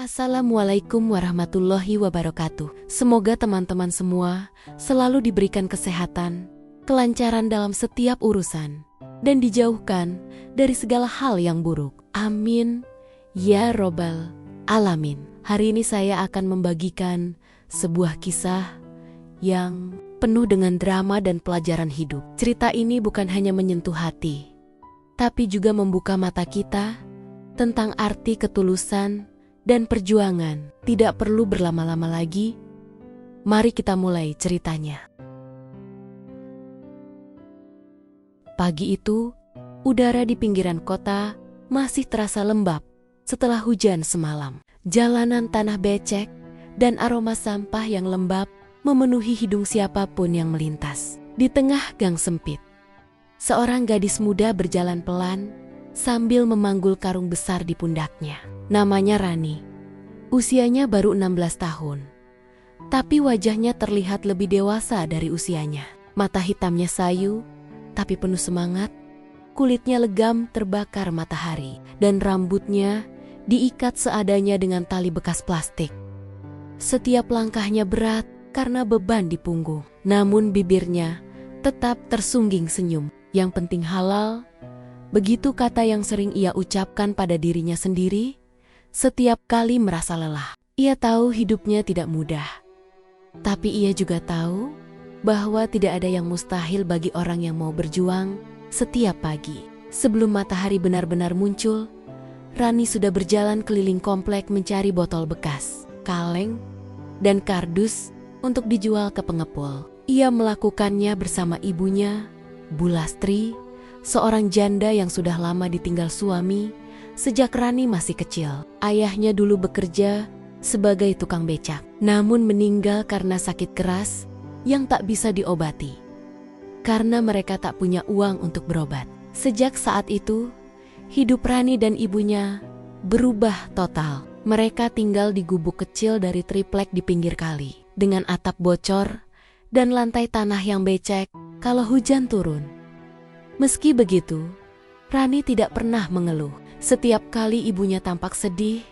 Assalamualaikum warahmatullahi wabarakatuh. Semoga teman-teman semua selalu diberikan kesehatan, kelancaran dalam setiap urusan, dan dijauhkan dari segala hal yang buruk. Amin. Ya Robbal Alamin. Hari ini saya akan membagikan sebuah kisah yang penuh dengan drama dan pelajaran hidup. Cerita ini bukan hanya menyentuh hati, tapi juga membuka mata kita tentang arti ketulusan dan perjuangan. Tidak perlu berlama-lama lagi, mari kita mulai ceritanya. Pagi itu, udara di pinggiran kota masih terasa lembab setelah hujan semalam. Jalanan tanah becek dan aroma sampah yang lembab memenuhi hidung siapapun yang melintas. Di tengah gang sempit, seorang gadis muda berjalan pelan sambil memanggul karung besar di pundaknya. Namanya Rani. Usianya baru 16 tahun. Tapi wajahnya terlihat lebih dewasa dari usianya. Mata hitamnya sayu, tapi penuh semangat. Kulitnya legam terbakar matahari. Dan rambutnya diikat seadanya dengan tali bekas plastik. Setiap langkahnya berat karena beban di punggung. Namun bibirnya tetap tersungging senyum. Yang penting halal. Begitu kata yang sering ia ucapkan pada dirinya sendiri setiap kali merasa lelah. Ia tahu hidupnya tidak mudah. Tapi ia juga tahu bahwa tidak ada yang mustahil bagi orang yang mau berjuang setiap pagi. Sebelum matahari benar-benar muncul, Rani sudah berjalan keliling komplek mencari botol bekas, kaleng, dan kardus untuk dijual ke pengepul. Ia melakukannya bersama ibunya, Bu Lastri, seorang janda yang sudah lama ditinggal suami sejak Rani masih kecil. Ayahnya dulu bekerja sebagai tukang becak, namun meninggal karena sakit keras yang tak bisa diobati. Karena mereka tak punya uang untuk berobat. Sejak saat itu, hidup Rani dan ibunya berubah total. Mereka tinggal di gubuk kecil dari triplek di pinggir kali, dengan atap bocor dan lantai tanah yang becek kalau hujan turun. Meski begitu, Rani tidak pernah mengeluh. Setiap kali ibunya tampak sedih,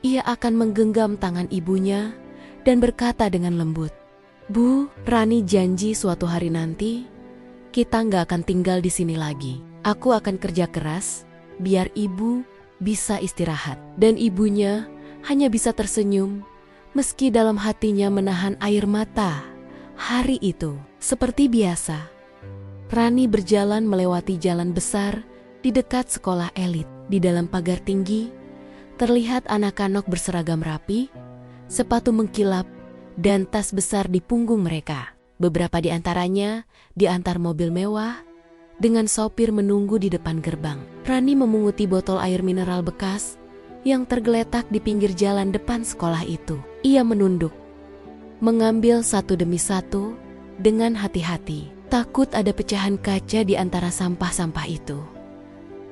ia akan menggenggam tangan ibunya dan berkata dengan lembut, "Bu, Rani janji suatu hari nanti kita nggak akan tinggal di sini lagi. Aku akan kerja keras biar ibu bisa istirahat." Dan ibunya hanya bisa tersenyum meski dalam hatinya menahan air mata. Hari itu, seperti biasa, Rani berjalan melewati jalan besar di dekat sekolah elit. Di dalam pagar tinggi, terlihat anak-anak berseragam rapi, sepatu mengkilap, dan tas besar di punggung mereka. Beberapa di antaranya diantar mobil mewah, dengan sopir menunggu di depan gerbang. Rani memunguti botol air mineral bekas yang tergeletak di pinggir jalan depan sekolah itu. Ia menunduk, mengambil satu demi satu dengan hati-hati. Takut ada pecahan kaca di antara sampah-sampah itu.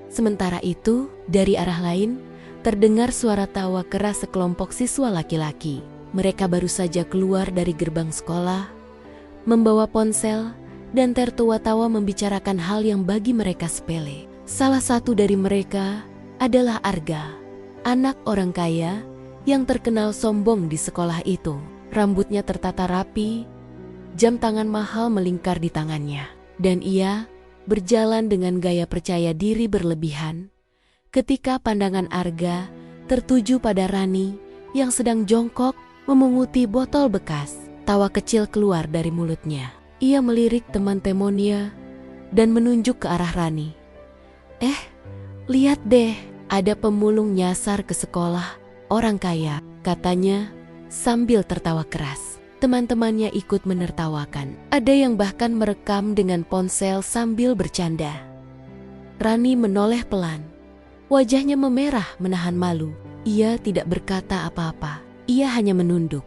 Sementara itu, dari arah lain, terdengar suara tawa keras sekelompok siswa laki-laki. Mereka baru saja keluar dari gerbang sekolah, membawa ponsel, dan tertawa-tawa membicarakan hal yang bagi mereka sepele. Salah satu dari mereka adalah Arga, anak orang kaya yang terkenal sombong di sekolah itu. Rambutnya tertata rapi, jam tangan mahal melingkar di tangannya, dan ia berjalan dengan gaya percaya diri berlebihan ketika pandangan Arga tertuju pada Rani yang sedang jongkok memunguti botol bekas. Tawa kecil keluar dari mulutnya. Ia melirik teman-temannya dan menunjuk ke arah Rani. Lihat deh, ada pemulung nyasar ke sekolah orang kaya," katanya sambil tertawa keras. Teman-temannya ikut menertawakan. Ada yang bahkan merekam dengan ponsel sambil bercanda. Rani menoleh pelan. Wajahnya memerah menahan malu. Ia tidak berkata apa-apa. Ia hanya menunduk,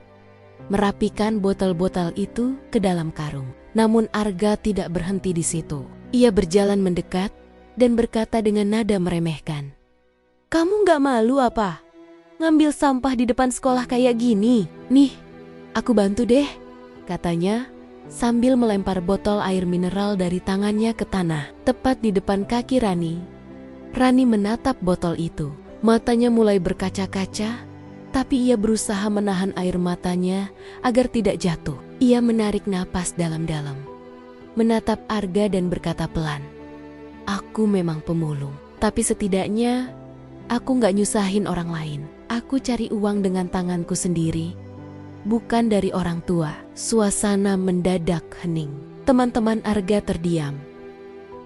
merapikan botol-botol itu ke dalam karung. Namun Arga tidak berhenti di situ. Ia berjalan mendekat dan berkata dengan nada meremehkan, "Kamu nggak malu apa? Ngambil sampah di depan sekolah kayak gini? Nih, aku bantu deh," katanya sambil melempar botol air mineral dari tangannya ke tanah. Tepat di depan kaki Rani. Rani menatap botol itu. Matanya mulai berkaca-kaca Tapi ia berusaha menahan air matanya agar tidak jatuh. Ia menarik napas dalam-dalam, menatap Arga dan berkata pelan, "Aku memang pemulung, tapi setidaknya aku gak nyusahin orang lain. Aku cari uang dengan tanganku sendiri, bukan dari orang tua." Suasana mendadak hening. Teman-teman Arga terdiam.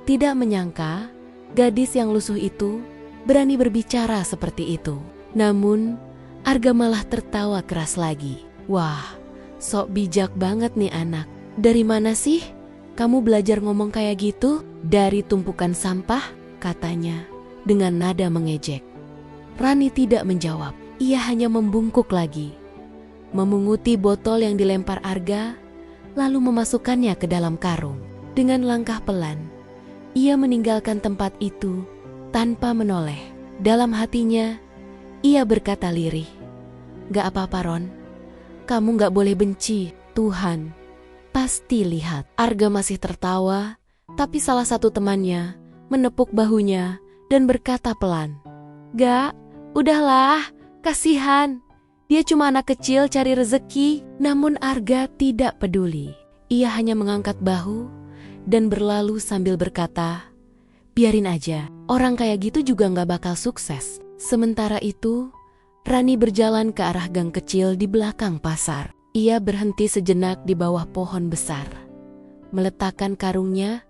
Tidak menyangka gadis yang lusuh itu berani berbicara seperti itu. Namun Arga malah tertawa keras lagi. "Wah, sok bijak banget nih anak. Dari mana sih kamu belajar ngomong kayak gitu?" "Dari tumpukan sampah," katanya dengan nada mengejek. Rani tidak menjawab. Ia hanya membungkuk lagi, memunguti botol yang dilempar Arga, lalu memasukkannya ke dalam karung. Dengan langkah pelan, ia meninggalkan tempat itu tanpa menoleh. Dalam hatinya, ia berkata lirih, "Gak apa-apa Ron, kamu gak boleh benci, Tuhan pasti lihat." Arga masih tertawa, tapi salah satu temannya menepuk bahunya dan berkata pelan, "Gak, udahlah, kasihan. Dia cuma anak kecil cari rezeki." Namun Arga tidak peduli. Ia hanya mengangkat bahu dan berlalu sambil berkata, "Biarin aja, orang kayak gitu juga gak bakal sukses." Sementara itu, Rani berjalan ke arah gang kecil di belakang pasar. Ia berhenti sejenak di bawah pohon besar, meletakkan karungnya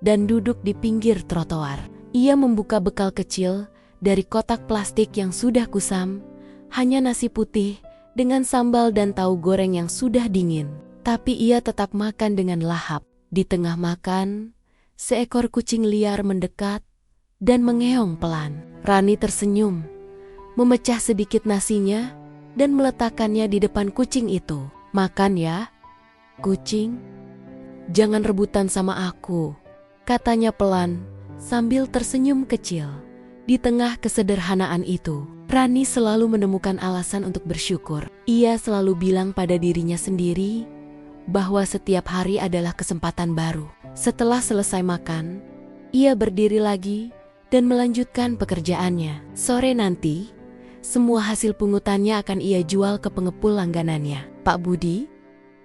dan duduk di pinggir trotoar. Ia membuka bekal kecil dari kotak plastik yang sudah kusam, hanya nasi putih dengan sambal dan tahu goreng yang sudah dingin. Tapi ia tetap makan dengan lahap. Di tengah makan, seekor kucing liar mendekat dan mengeong pelan. Rani tersenyum, memecah sedikit nasinya dan meletakkannya di depan kucing itu. "Makan ya, kucing. Jangan rebutan sama aku," katanya pelan sambil tersenyum kecil. Di tengah kesederhanaan itu, Rani selalu menemukan alasan untuk bersyukur. Ia selalu bilang pada dirinya sendiri bahwa setiap hari adalah kesempatan baru. Setelah selesai makan, ia berdiri lagi dan melanjutkan pekerjaannya. Sore nanti, semua hasil pungutannya akan ia jual ke pengepul langganannya, Pak Budi.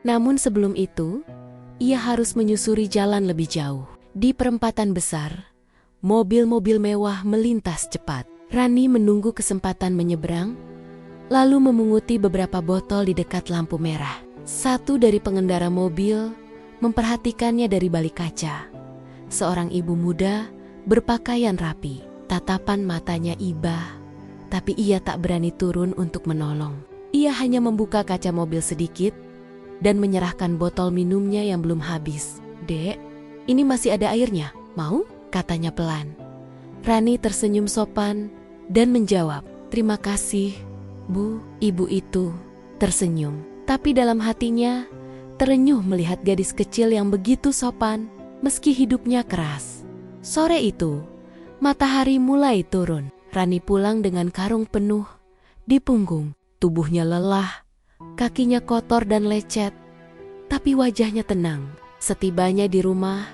Namun sebelum itu, ia harus menyusuri jalan lebih jauh. Di perempatan besar, mobil-mobil mewah melintas cepat. Rani menunggu kesempatan menyeberang, lalu memunguti beberapa botol di dekat lampu merah. Satu dari pengendara mobil memperhatikannya dari balik kaca. Seorang ibu muda berpakaian rapi, tatapan matanya iba, tapi ia tak berani turun untuk menolong. Ia hanya membuka kaca mobil sedikit dan menyerahkan botol minumnya yang belum habis. "Dek, ini masih ada airnya, mau?" katanya pelan. Rani tersenyum sopan dan menjawab, "Terima kasih, Bu." Ibu itu tersenyum, tapi dalam hatinya terenyuh melihat gadis kecil yang begitu sopan meski hidupnya keras. Sore itu, matahari mulai turun. Rani pulang dengan karung penuh di punggung. Tubuhnya lelah, kakinya kotor dan lecet, tapi wajahnya tenang. Setibanya di rumah,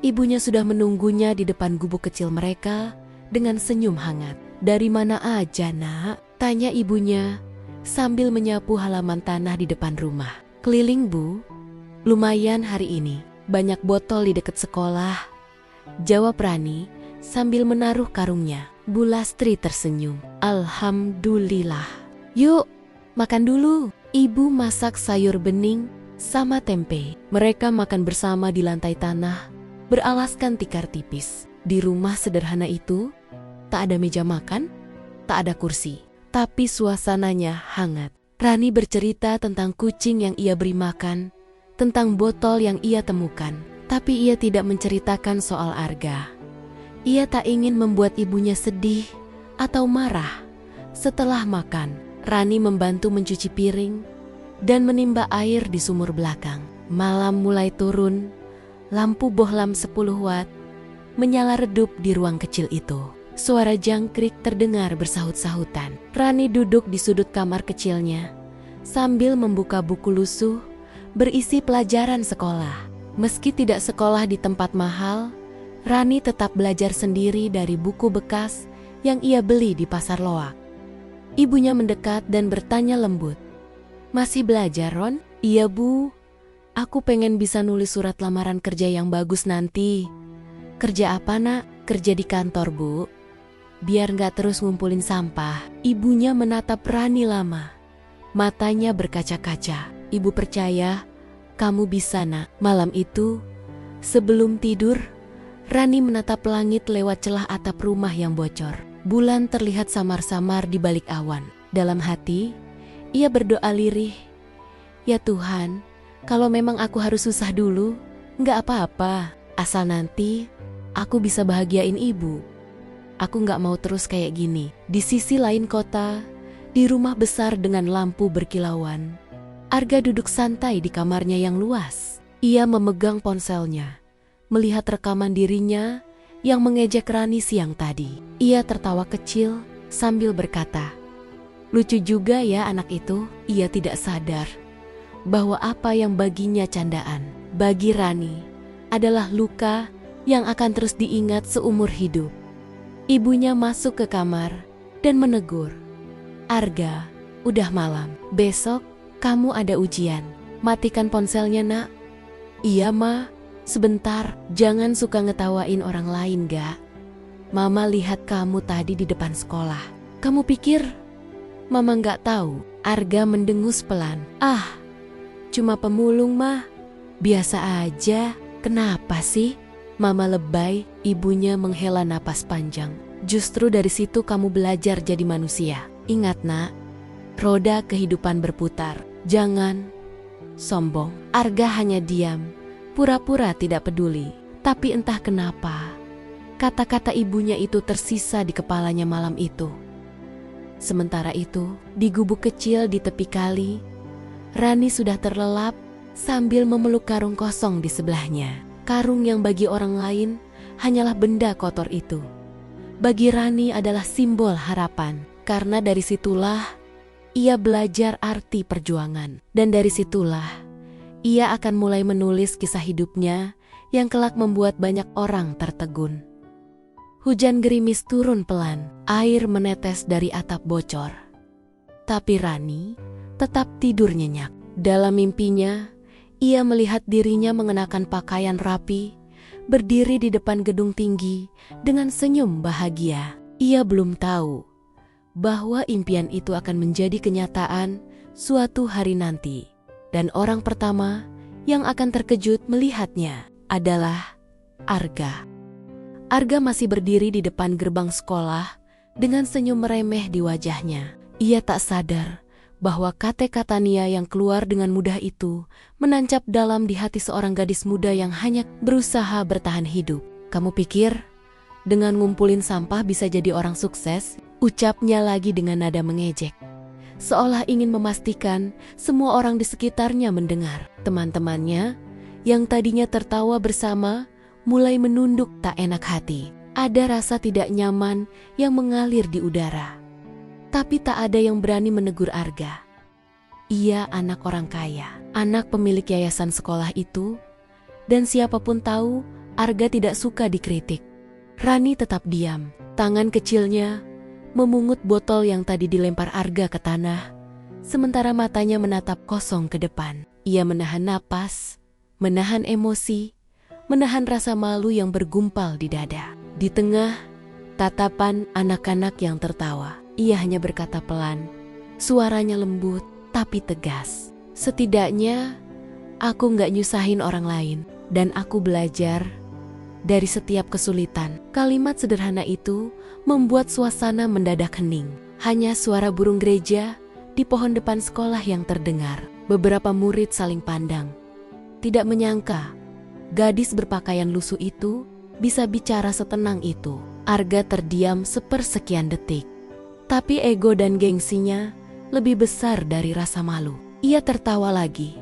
ibunya sudah menunggunya di depan gubuk kecil mereka dengan senyum hangat. "Dari mana aja, Nak?" tanya ibunya sambil menyapu halaman tanah di depan rumah. "Keliling, Bu. Lumayan hari ini. Banyak botol di dekat sekolah," jawab Rani sambil menaruh karungnya. Bu Lastri tersenyum. "Alhamdulillah. Yuk, makan dulu." Ibu masak sayur bening sama tempe. Mereka makan bersama di lantai tanah, beralaskan tikar tipis. Di rumah sederhana itu, tak ada meja makan, tak ada kursi, tapi suasananya hangat. Rani bercerita tentang kucing yang ia beri makan, tentang botol yang ia temukan, tapi ia tidak menceritakan soal Arga. Ia tak ingin membuat ibunya sedih atau marah. Setelah makan, Rani membantu mencuci piring dan menimba air di sumur belakang. Malam mulai turun, lampu bohlam 10 watt menyala redup di ruang kecil itu. Suara jangkrik terdengar bersahut-sahutan. Rani duduk di sudut kamar kecilnya sambil membuka buku lusuh berisi pelajaran sekolah. Meski tidak sekolah di tempat mahal, Rani tetap belajar sendiri dari buku bekas yang ia beli di pasar loak. Ibunya mendekat dan bertanya lembut. "Masih belajar, Ron?" "Iya, Bu. Aku pengen bisa nulis surat lamaran kerja yang bagus nanti." "Kerja apa, Nak?" "Kerja di kantor, Bu. Biar nggak terus ngumpulin sampah." Ibunya menatap Rani lama. Matanya berkaca-kaca. "Ibu percaya kamu bisa, Nak." Malam itu, sebelum tidur, Rani menatap langit lewat celah atap rumah yang bocor. Bulan terlihat samar-samar di balik awan. Dalam hati, ia berdoa lirih. "Ya Tuhan, kalau memang aku harus susah dulu, nggak apa-apa. Asal nanti aku bisa bahagiain ibu. Aku nggak mau terus kayak gini." Di sisi lain kota, di rumah besar dengan lampu berkilauan, Arga duduk santai di kamarnya yang luas. Ia memegang ponselnya, melihat rekaman dirinya yang mengejek Rani siang tadi. Ia tertawa kecil sambil berkata, "Lucu juga ya anak itu." Ia tidak sadar bahwa apa yang baginya candaan, bagi Rani adalah luka yang akan terus diingat seumur hidup. Ibunya masuk ke kamar dan menegur, "Arga, udah malam. Besok kamu ada ujian. Matikan ponselnya, Nak." "Iya, Ma. Sebentar, jangan suka ngetawain orang lain, gak? Mama lihat kamu tadi di depan sekolah. Kamu pikir Mama nggak tahu?" Arga mendengus pelan. "Ah, cuma pemulung, Ma. Biasa aja." "Kenapa sih?" Mama lebay. Ibunya menghela napas panjang. "Justru dari situ kamu belajar jadi manusia. Ingat, Nak, roda kehidupan berputar. Jangan sombong." Arga hanya diam, pura-pura tidak peduli. Tapi entah kenapa, kata-kata ibunya itu tersisa di kepalanya malam itu. Sementara itu, di gubuk kecil di tepi kali, Rani sudah terlelap sambil memeluk karung kosong di sebelahnya. Karung yang bagi orang lain hanyalah benda kotor itu, bagi Rani adalah simbol harapan. Karena dari situlah ia belajar arti perjuangan. Dan dari situlah ia akan mulai menulis kisah hidupnya yang kelak membuat banyak orang tertegun. Hujan gerimis turun pelan, air menetes dari atap bocor. Tapi Rani tetap tidur nyenyak. Dalam mimpinya, ia melihat dirinya mengenakan pakaian rapi, berdiri di depan gedung tinggi dengan senyum bahagia. Ia belum tahu bahwa impian itu akan menjadi kenyataan suatu hari nanti. Dan orang pertama yang akan terkejut melihatnya adalah Arga. Arga masih berdiri di depan gerbang sekolah dengan senyum meremeh di wajahnya. Ia tak sadar bahwa kata-kata Nia yang keluar dengan mudah itu menancap dalam di hati seorang gadis muda yang hanya berusaha bertahan hidup. "Kamu pikir dengan ngumpulin sampah bisa jadi orang sukses?" ucapnya lagi dengan nada mengejek, seolah ingin memastikan semua orang di sekitarnya mendengar. Teman-temannya yang tadinya tertawa bersama mulai menunduk tak enak hati. Ada rasa tidak nyaman yang mengalir di udara. Tapi tak ada yang berani menegur Arga. Ia anak orang kaya, anak pemilik yayasan sekolah itu, dan siapapun tahu Arga tidak suka dikritik. Rani tetap diam, tangan kecilnya memungut botol yang tadi dilempar Arga ke tanah, sementara matanya menatap kosong ke depan. Ia menahan napas, menahan emosi, menahan rasa malu yang bergumpal di dada. Di tengah tatapan anak-anak yang tertawa, ia hanya berkata pelan, suaranya lembut tapi tegas, "Setidaknya aku nggak nyusahin orang lain, dan aku belajar dari setiap kesulitan." Kalimat sederhana itu membuat suasana mendadak hening. Hanya suara burung gereja di pohon depan sekolah yang terdengar. Beberapa murid saling pandang, tidak menyangka gadis berpakaian lusuh itu bisa bicara setenang itu. Arga terdiam sepersekian detik, tapi ego dan gengsinya lebih besar dari rasa malu. Ia tertawa lagi,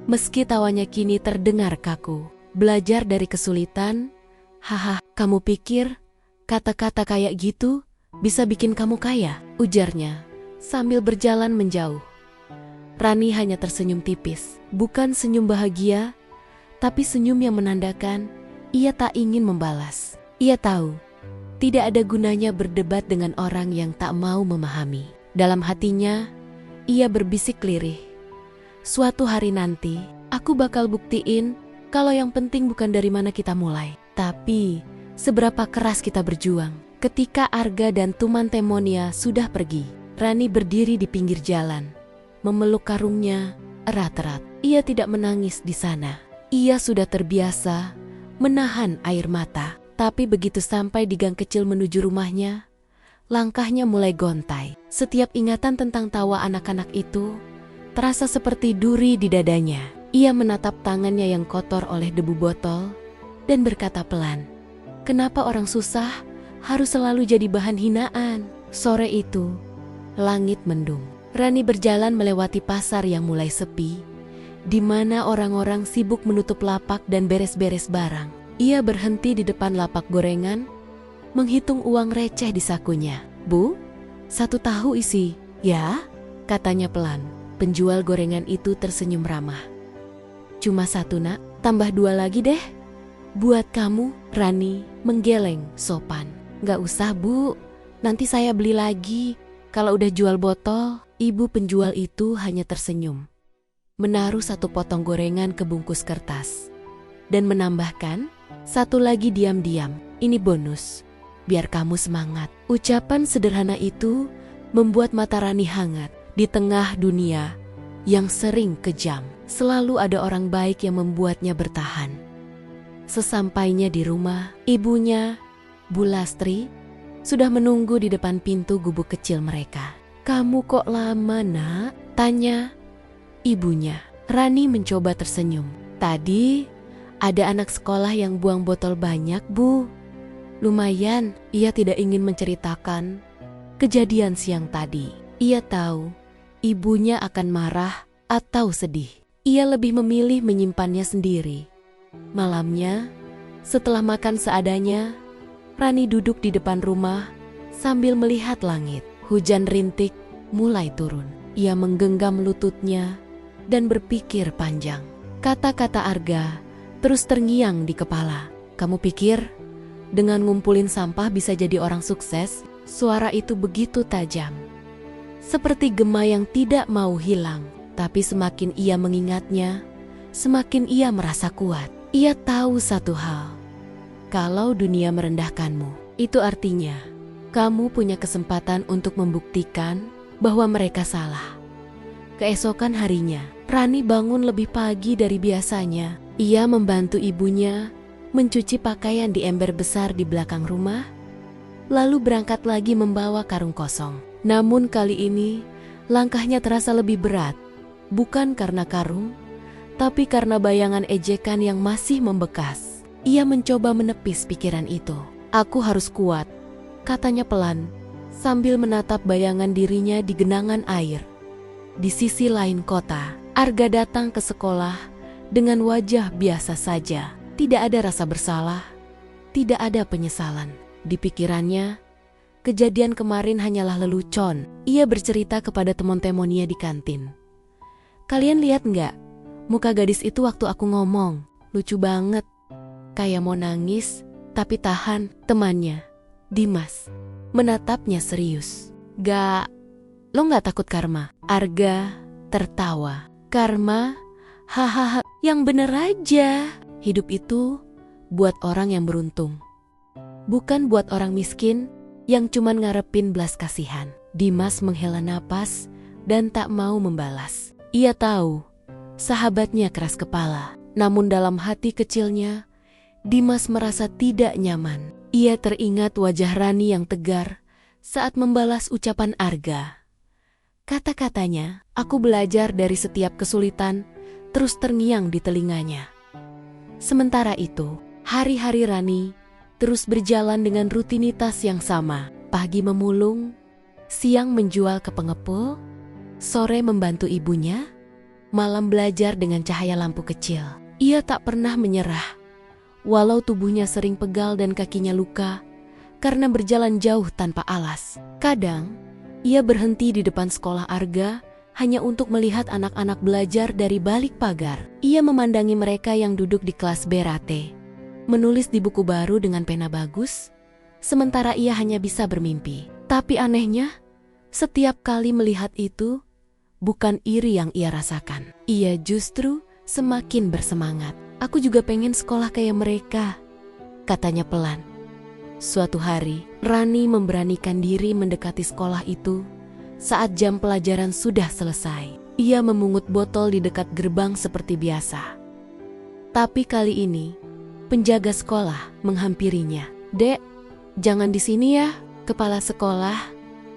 meski tawanya kini terdengar kaku. "Belajar dari kesulitan? Haha, kamu pikir kata-kata kayak gitu bisa bikin kamu kaya?" ujarnya sambil berjalan menjauh. Rani hanya tersenyum tipis, bukan senyum bahagia, tapi senyum yang menandakan ia tak ingin membalas. Ia tahu tidak ada gunanya berdebat dengan orang yang tak mau memahami. Dalam hatinya, ia berbisik lirih. Suatu hari nanti, aku bakal buktiin kalau yang penting bukan dari mana kita mulai, tapi seberapa keras kita berjuang. Ketika Arga dan Tuman Temonia sudah pergi, Rani berdiri di pinggir jalan, memeluk karungnya erat-erat. Ia tidak menangis di sana. Ia sudah terbiasa menahan air mata. Tapi begitu sampai di gang kecil menuju rumahnya, langkahnya mulai gontai. Setiap ingatan tentang tawa anak-anak itu terasa seperti duri di dadanya. Ia menatap tangannya yang kotor oleh debu botol dan berkata pelan, "Kenapa orang susah harus selalu jadi bahan hinaan?" Sore itu, langit mendung. Rani berjalan melewati pasar yang mulai sepi, di mana orang-orang sibuk menutup lapak dan beres-beres barang. Ia berhenti di depan lapak gorengan, menghitung uang receh di sakunya. "Bu, 1 tahu isi, ya?" katanya pelan. Penjual gorengan itu tersenyum ramah. "Cuma 1 nak, tambah 2 lagi deh." "Buat kamu," Rani menggeleng sopan. "Gak usah bu, nanti saya beli lagi kalau udah jual botol." Ibu penjual itu hanya tersenyum, menaruh 1 potong gorengan ke bungkus kertas, dan menambahkan, "1 lagi diam-diam, ini bonus, biar kamu semangat." Ucapan sederhana itu membuat mata Rani hangat. Di tengah dunia yang sering kejam, selalu ada orang baik yang membuatnya bertahan. Sesampainya di rumah, ibunya, Bu Lastri, sudah menunggu di depan pintu gubuk kecil mereka. "Kamu kok lama, nak?" tanya ibunya. Rani mencoba tersenyum. "Tadi ada anak sekolah yang buang botol banyak, Bu." Lumayan, ia tidak ingin menceritakan kejadian siang tadi. Ia tahu ibunya akan marah atau sedih. Ia lebih memilih menyimpannya sendiri. Malamnya, setelah makan seadanya, Rani duduk di depan rumah sambil melihat langit. Hujan rintik mulai turun. Ia menggenggam lututnya dan berpikir panjang. Kata-kata Arga terus terngiang di kepala. "Kamu pikir dengan ngumpulin sampah bisa jadi orang sukses?" Suara itu begitu tajam, seperti gema yang tidak mau hilang. Tapi semakin ia mengingatnya, semakin ia merasa kuat. Ia tahu satu hal, kalau dunia merendahkanmu, itu artinya kamu punya kesempatan untuk membuktikan bahwa mereka salah. Keesokan harinya, Rani bangun lebih pagi dari biasanya. Ia membantu ibunya mencuci pakaian di ember besar di belakang rumah, lalu berangkat lagi membawa karung kosong. Namun kali ini, langkahnya terasa lebih berat, bukan karena karung, tapi karena bayangan ejekan yang masih membekas. Ia mencoba menepis pikiran itu. "Aku harus kuat," katanya pelan, sambil menatap bayangan dirinya di genangan air. Di sisi lain kota, Arga datang ke sekolah dengan wajah biasa saja. Tidak ada rasa bersalah, tidak ada penyesalan. Di pikirannya, kejadian kemarin hanyalah lelucon. Ia bercerita kepada teman-temannya di kantin. "Kalian lihat nggak? Muka gadis itu waktu aku ngomong. Lucu banget. Kayak mau nangis, tapi tahan." Temannya, Dimas, menatapnya serius. Lo nggak takut karma?" Arga tertawa. "Karma? Hahaha, yang bener aja. Hidup itu buat orang yang beruntung, bukan buat orang miskin yang cuman ngarepin belas kasihan." Dimas menghela napas dan tak mau membalas. Ia tahu sahabatnya keras kepala, namun dalam hati kecilnya, Dimas merasa tidak nyaman. Ia teringat wajah Rani yang tegar saat membalas ucapan Arga. Kata-katanya, "Aku belajar dari setiap kesulitan," terus terngiang di telinganya. Sementara itu, hari-hari Rani terus berjalan dengan rutinitas yang sama. Pagi memulung, siang menjual ke pengepul, sore membantu ibunya, malam belajar dengan cahaya lampu kecil. Ia tak pernah menyerah, walau tubuhnya sering pegal dan kakinya luka karena berjalan jauh tanpa alas. Kadang, ia berhenti di depan sekolah Arga hanya untuk melihat anak-anak belajar dari balik pagar. Ia memandangi mereka yang duduk di kelas berate, menulis di buku baru dengan pena bagus, sementara ia hanya bisa bermimpi. Tapi anehnya, Setiap kali melihat itu, bukan iri yang ia rasakan. Ia justru semakin bersemangat. Aku juga pengen sekolah kayak mereka, katanya pelan. Suatu hari, Rani memberanikan diri mendekati sekolah itu saat jam pelajaran sudah selesai. Ia memungut botol di dekat gerbang seperti biasa. Tapi kali ini, penjaga sekolah menghampirinya. "Dek, jangan di sini ya, kepala sekolah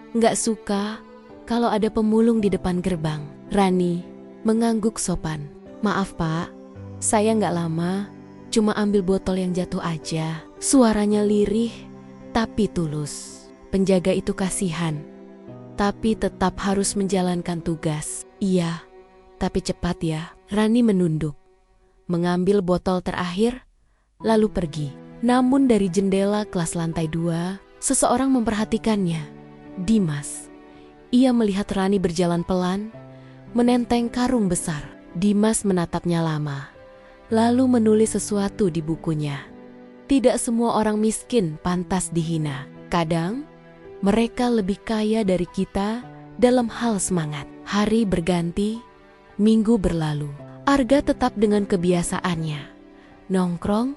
nggak suka kalau ada pemulung di depan gerbang." Rani mengangguk sopan. "Maaf Pak, saya nggak lama, cuma ambil botol yang jatuh aja." Suaranya lirih tapi tulus. Penjaga itu kasihan, tapi tetap harus menjalankan tugas. "Iya, tapi cepat ya." Rani menunduk, mengambil botol terakhir, lalu pergi. Namun dari jendela kelas lantai 2, seseorang memperhatikannya. Dimas. Ia melihat Rani berjalan pelan, menenteng karung besar. Dimas menatapnya lama, lalu menulis sesuatu di bukunya. Tidak semua orang miskin pantas dihina. Kadang, mereka lebih kaya dari kita dalam hal semangat. Hari berganti, minggu berlalu. Arga tetap dengan kebiasaannya. Nongkrong,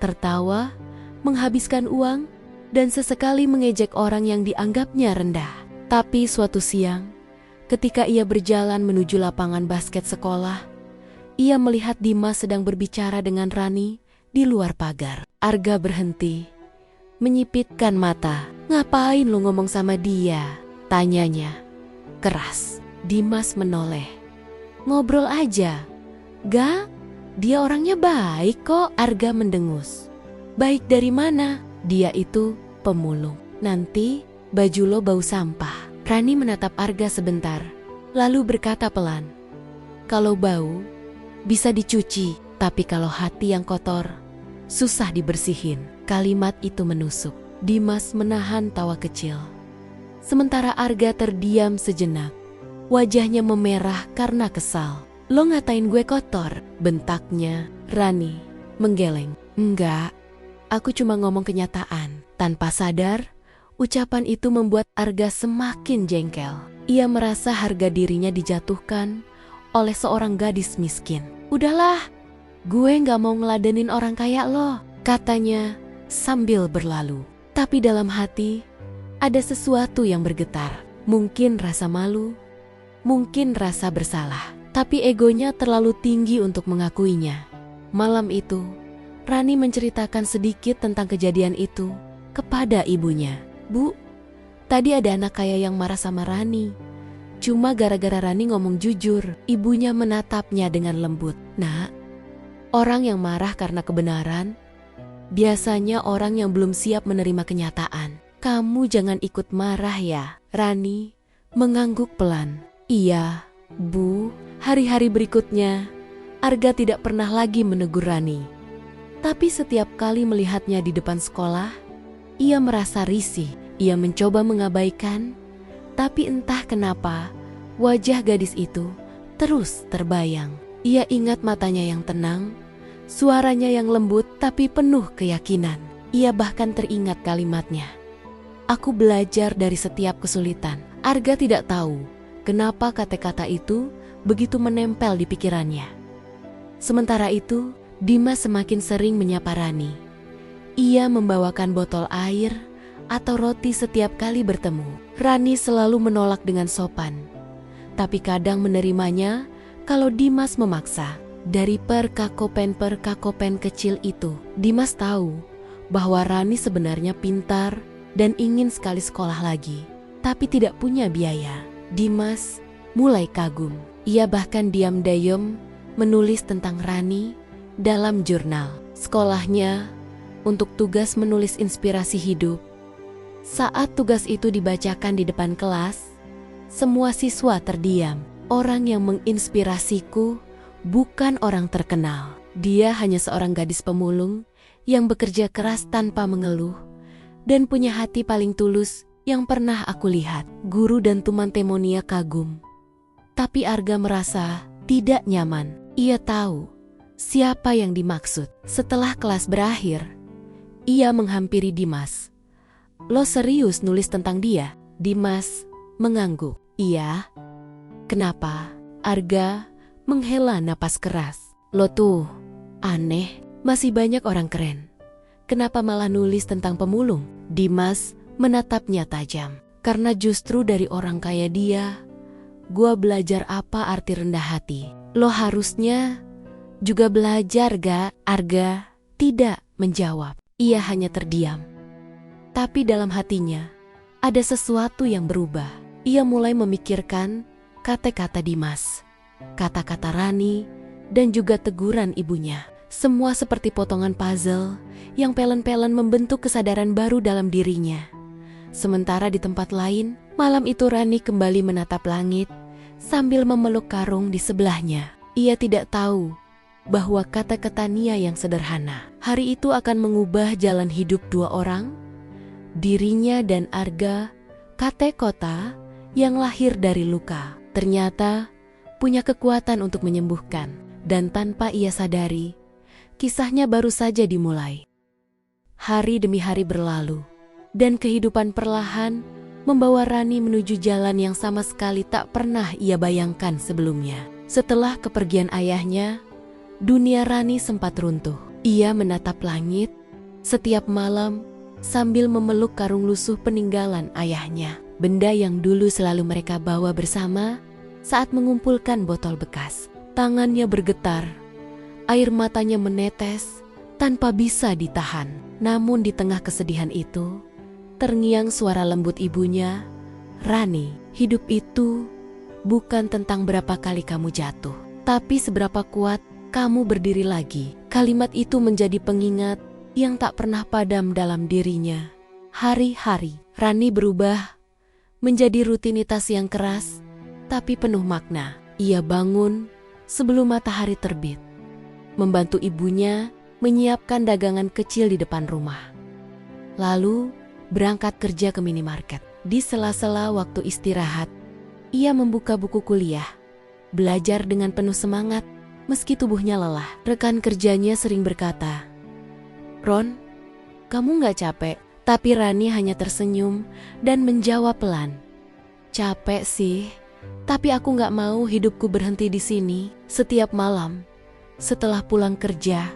tertawa, menghabiskan uang, dan sesekali mengejek orang yang dianggapnya rendah. Tapi suatu siang, ketika ia berjalan menuju lapangan basket sekolah, ia melihat Dimas sedang berbicara dengan Rani di luar pagar. Arga berhenti, menyipitkan mata. "Ngapain lu ngomong sama dia?" tanyanya keras. Dimas menoleh. "Ngobrol aja." "Gak, dia orangnya baik kok." Arga mendengus. "Baik dari mana?" "Dia itu pemulung. Nanti baju lo bau sampah." Rani menatap Arga sebentar, lalu berkata pelan, "Kalau bau, bisa dicuci. Tapi kalau hati yang kotor, susah dibersihin." Kalimat itu menusuk. Dimas menahan tawa kecil. Sementara Arga terdiam sejenak. Wajahnya memerah karena kesal. "Lo ngatain gue kotor?" bentaknya. Rani menggeleng. "Enggak, aku cuma ngomong kenyataan." Tanpa sadar, ucapan itu membuat Arga semakin jengkel. Ia merasa harga dirinya dijatuhkan oleh seorang gadis miskin. "Udahlah, gue gak mau ngeladenin orang kayak lo," katanya sambil berlalu. Tapi dalam hati, ada sesuatu yang bergetar. Mungkin rasa malu, mungkin rasa bersalah. Tapi egonya terlalu tinggi untuk mengakuinya. Malam itu, Rani menceritakan sedikit tentang kejadian itu kepada ibunya. "Bu, tadi ada anak kaya yang marah sama Rani. Cuma gara-gara Rani ngomong jujur." Ibunya menatapnya dengan lembut. "Nak, orang yang marah karena kebenaran biasanya orang yang belum siap menerima kenyataan. Kamu jangan ikut marah ya." Rani mengangguk pelan. "Iya, Bu." Hari-hari berikutnya, Arga tidak pernah lagi menegur Rani. Tapi setiap kali melihatnya di depan sekolah, ia merasa risih. Ia mencoba mengabaikan, tapi entah kenapa, wajah gadis itu terus terbayang. Ia ingat matanya yang tenang, suaranya yang lembut tapi penuh keyakinan. Ia bahkan teringat kalimatnya, "Aku belajar dari setiap kesulitan." Arga tidak tahu kenapa kata-kata itu begitu menempel di pikirannya. Sementara itu, Dimas semakin sering menyapa Rani. Ia membawakan botol air atau roti setiap kali bertemu. Rani selalu menolak dengan sopan, tapi kadang menerimanya kalau Dimas memaksa. Dari perkakopen kecil itu, Dimas tahu bahwa Rani sebenarnya pintar dan ingin sekali sekolah lagi, tapi tidak punya biaya. Dimas mulai kagum. Ia bahkan diam-diam menulis tentang Rani dalam jurnal sekolahnya untuk tugas menulis inspirasi hidup. Saat tugas itu dibacakan di depan kelas, semua siswa terdiam. Orang yang menginspirasiku bukan orang terkenal. Dia hanya seorang gadis pemulung yang bekerja keras tanpa mengeluh dan punya hati paling tulus yang pernah aku lihat. Guru dan teman Temonia kagum. Tapi Arga merasa tidak nyaman. Ia tahu siapa yang dimaksud. Setelah kelas berakhir, ia menghampiri Dimas. "Lo serius nulis tentang dia?" Dimas mengangguk. Iya. Kenapa? Arga menghela napas keras. Lo tuh, aneh, masih banyak orang keren. Kenapa malah nulis tentang pemulung? Dimas menatapnya tajam. Karena justru dari orang kaya dia, gua belajar apa arti rendah hati. Lo harusnya juga belajar ga? Arga tidak menjawab. Ia hanya terdiam. Tapi dalam hatinya, ada sesuatu yang berubah. Ia mulai memikirkan kata-kata Dimas, kata-kata Rani, dan juga teguran ibunya. Semua seperti potongan puzzle yang pelan-pelan membentuk kesadaran baru dalam dirinya. Sementara di tempat lain, malam itu Rani kembali menatap langit sambil memeluk Karung di sebelahnya. Ia tidak tahu bahwa kata-kata Nia yang sederhana hari itu akan mengubah jalan hidup dua orang, dirinya dan Arga, kakek kota yang lahir dari luka. Ternyata punya kekuatan untuk menyembuhkan, dan tanpa ia sadari, kisahnya baru saja dimulai. Hari demi hari berlalu, dan kehidupan perlahan membawa Rani menuju jalan yang sama sekali tak pernah ia bayangkan sebelumnya. Setelah kepergian ayahnya, dunia Rani sempat runtuh. Ia menatap langit setiap malam sambil memeluk karung lusuh peninggalan ayahnya. Benda yang dulu selalu mereka bawa bersama saat mengumpulkan botol bekas. Tangannya bergetar, air matanya menetes tanpa bisa ditahan. Namun di tengah kesedihan itu, terngiang suara lembut ibunya, "Rani, hidup itu bukan tentang berapa kali kamu jatuh, tapi seberapa kuat kamu berdiri lagi." Kalimat itu menjadi pengingat yang tak pernah padam dalam dirinya. Hari-hari, Rani berubah menjadi rutinitas yang keras, tapi penuh makna. Ia bangun sebelum matahari terbit, membantu ibunya menyiapkan dagangan kecil di depan rumah. Lalu, berangkat kerja ke minimarket. Di sela-sela waktu istirahat, ia membuka buku kuliah, belajar dengan penuh semangat meski tubuhnya lelah. Rekan kerjanya sering berkata, "Ron, kamu gak capek?" Tapi Rani hanya tersenyum dan menjawab pelan, "Capek sih, tapi aku gak mau hidupku berhenti di sini." Setiap malam, setelah pulang kerja,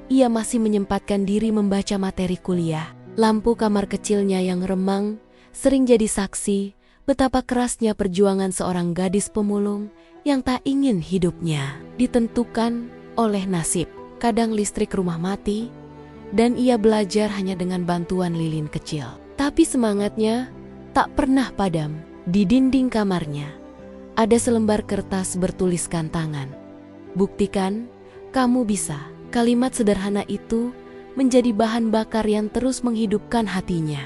ia masih menyempatkan diri membaca materi kuliah. Lampu kamar kecilnya yang remang sering jadi saksi betapa kerasnya perjuangan seorang gadis pemulung yang tak ingin hidupnya ditentukan oleh nasib. Kadang listrik rumah mati, dan ia belajar hanya dengan bantuan lilin kecil. Tapi semangatnya tak pernah padam. Di dinding kamarnya ada selembar kertas bertuliskan tangan. "Buktikan kamu bisa." Kalimat sederhana itu menjadi bahan bakar yang terus menghidupkan hatinya.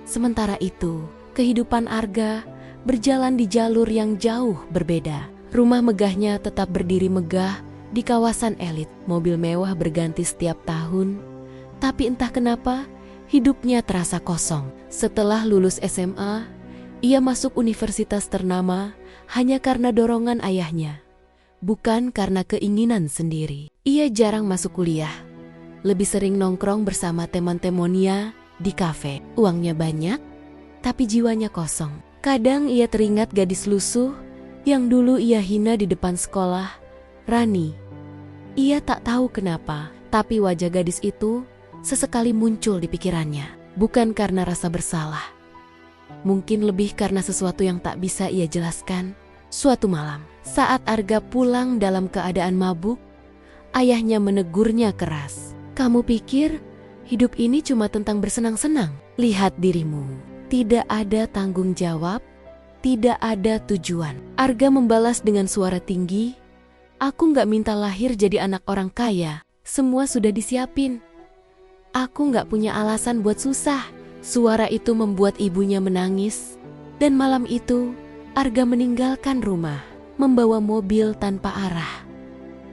Sementara itu, kehidupan Arga berjalan di jalur yang jauh berbeda. Rumah megahnya tetap berdiri megah di kawasan elit. Mobil mewah berganti setiap tahun, tapi entah kenapa hidupnya terasa kosong. Setelah lulus SMA, ia masuk universitas ternama hanya karena dorongan ayahnya, bukan karena keinginan sendiri. Ia jarang masuk kuliah, lebih sering nongkrong bersama teman-temannya di kafe. Uangnya banyak, tapi jiwanya kosong. Kadang ia teringat gadis lusuh yang dulu ia hina di depan sekolah, Rani. Ia tak tahu kenapa, tapi wajah gadis itu sesekali muncul di pikirannya. Bukan karena rasa bersalah, mungkin lebih karena sesuatu yang tak bisa ia jelaskan. Suatu malam, saat Arga pulang dalam keadaan mabuk, ayahnya menegurnya keras. "Kamu pikir hidup ini cuma tentang bersenang-senang? Lihat dirimu. Tidak ada tanggung jawab, tidak ada tujuan." Arga membalas dengan suara tinggi, "Aku gak minta lahir jadi anak orang kaya. Semua sudah disiapin. Aku gak punya alasan buat susah." Suara itu membuat ibunya menangis, dan malam itu Arga meninggalkan rumah, membawa mobil tanpa arah.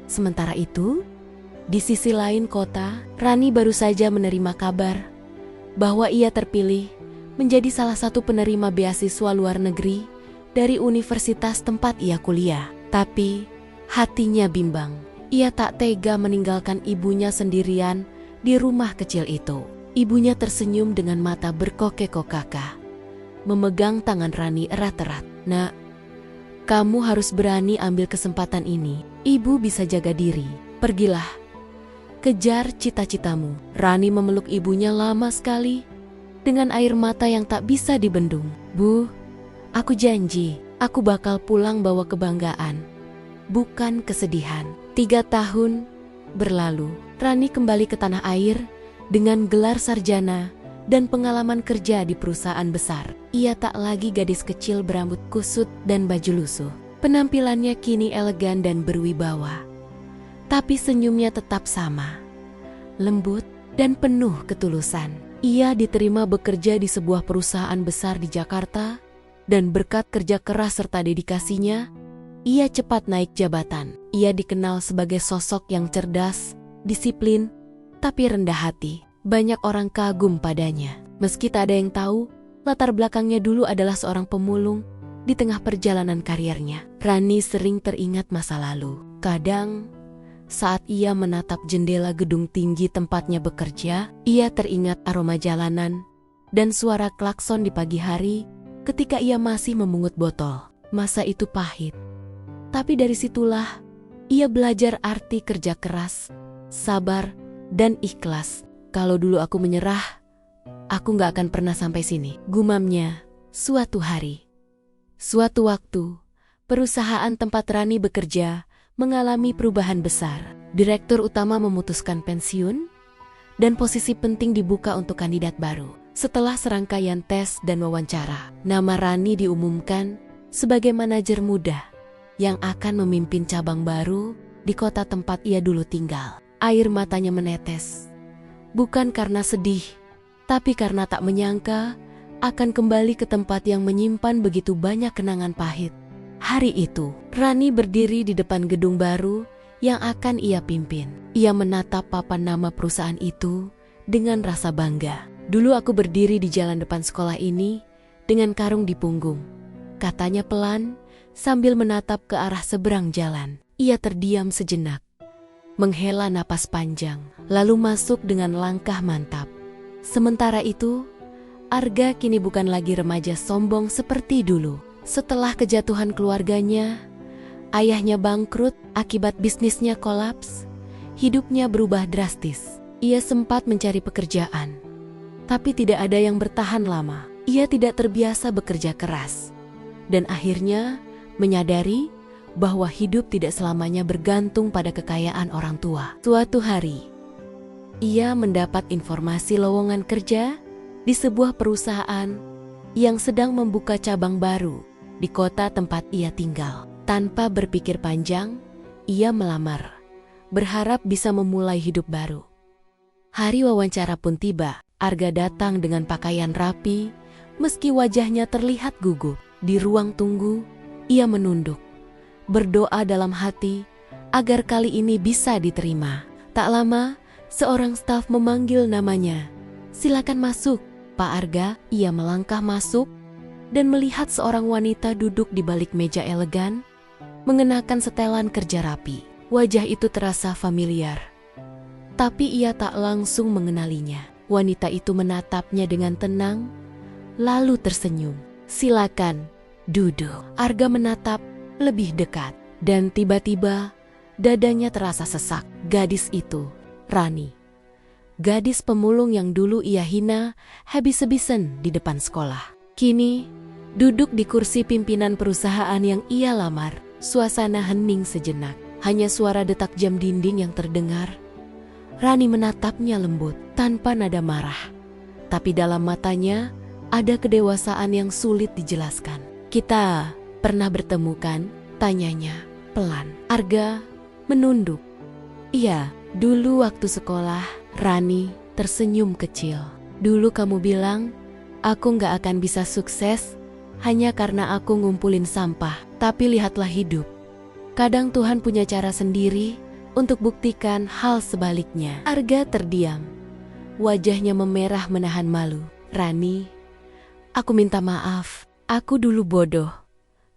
Sementara itu, di sisi lain kota, Rani baru saja menerima kabar bahwa ia terpilih menjadi salah satu penerima beasiswa luar negeri dari universitas tempat ia kuliah. Tapi hatinya bimbang. Ia tak tega meninggalkan ibunya sendirian di rumah kecil itu. Ibunya tersenyum dengan mata berkokek-kokaka. memegang tangan Rani erat-erat. "Nak, kamu harus berani ambil kesempatan ini. Ibu bisa jaga diri. Pergilah, kejar cita-citamu." Rani memeluk ibunya lama sekali, dengan air mata yang tak bisa dibendung. "Bu, aku janji, aku bakal pulang bawa kebanggaan, bukan kesedihan." 3 tahun berlalu, Rani kembali ke tanah air dengan gelar sarjana dan pengalaman kerja di perusahaan besar. Ia tak lagi gadis kecil berambut kusut dan baju lusuh. Penampilannya kini elegan dan berwibawa. Tapi senyumnya tetap sama, lembut dan penuh ketulusan. Ia diterima bekerja di sebuah perusahaan besar di Jakarta, dan berkat kerja keras serta dedikasinya, ia cepat naik jabatan. Ia dikenal sebagai sosok yang cerdas, disiplin, tapi rendah hati. Banyak orang kagum padanya. Meski tak ada yang tahu, latar belakangnya dulu adalah seorang pemulung di tengah perjalanan karirnya. Rani sering teringat masa lalu. Kadang, saat ia menatap jendela gedung tinggi tempatnya bekerja, ia teringat aroma jalanan dan suara klakson di pagi hari ketika ia masih memungut botol. Masa itu pahit. Tapi dari situlah, ia belajar arti kerja keras, sabar, dan ikhlas. "Kalau dulu aku menyerah, aku gak akan pernah sampai sini," gumamnya. Suatu hari, suatu waktu, perusahaan tempat Rani bekerja mengalami perubahan besar. Direktur utama memutuskan pensiun, dan posisi penting dibuka untuk kandidat baru. Setelah serangkaian tes dan wawancara, nama Rani diumumkan sebagai manajer muda yang akan memimpin cabang baru di kota tempat ia dulu tinggal. Air matanya menetes, bukan karena sedih, tapi karena tak menyangka akan kembali ke tempat yang menyimpan begitu banyak kenangan pahit. Hari itu, Rani berdiri di depan gedung baru yang akan ia pimpin. Ia menatap papan nama perusahaan itu dengan rasa bangga. "Dulu aku berdiri di jalan depan sekolah ini dengan karung di punggung," katanya pelan sambil menatap ke arah seberang jalan. Ia terdiam sejenak, menghela napas panjang, lalu masuk dengan langkah mantap. Sementara itu, Arga kini bukan lagi remaja sombong seperti dulu. Setelah kejatuhan keluarganya, ayahnya bangkrut akibat bisnisnya kolaps, hidupnya berubah drastis. Ia sempat mencari pekerjaan, tapi tidak ada yang bertahan lama. Ia tidak terbiasa bekerja keras, dan akhirnya menyadari bahwa hidup tidak selamanya bergantung pada kekayaan orang tua. Suatu hari, ia mendapat informasi lowongan kerja di sebuah perusahaan yang sedang membuka cabang baru di kota tempat ia tinggal. Tanpa berpikir panjang, ia melamar, berharap bisa memulai hidup baru. Hari wawancara pun tiba. Arga datang dengan pakaian rapi, meski wajahnya terlihat gugup. Di ruang tunggu, ia menunduk, berdoa dalam hati agar kali ini bisa diterima. Tak lama, seorang staf memanggil namanya. "Silakan masuk, Pak Arga." Ia melangkah masuk dan melihat seorang wanita duduk di balik meja elegan, mengenakan setelan kerja rapi. Wajah itu terasa familiar, tapi ia tak langsung mengenalinya. Wanita itu menatapnya dengan tenang, lalu tersenyum. "Silakan, duduk." Arga menatap lebih dekat, dan tiba-tiba dadanya terasa sesak. Gadis itu, Rani. Gadis pemulung yang dulu ia hina habis-habisan di depan sekolah. Kini, duduk di kursi pimpinan perusahaan yang ia lamar. Suasana hening sejenak, hanya suara detak jam dinding yang terdengar. Rani menatapnya lembut, tanpa nada marah. Tapi dalam matanya ada kedewasaan yang sulit dijelaskan. "Kita pernah bertemu kan?" tanyanya pelan. Arga menunduk. "Iya, dulu waktu sekolah." Rani tersenyum kecil. "Dulu kamu bilang, aku gak akan bisa sukses hanya karena aku ngumpulin sampah. Tapi lihatlah hidup. Kadang Tuhan punya cara sendiri untuk buktikan hal sebaliknya." Arga terdiam, wajahnya memerah menahan malu. "Rani, aku minta maaf. Aku dulu bodoh,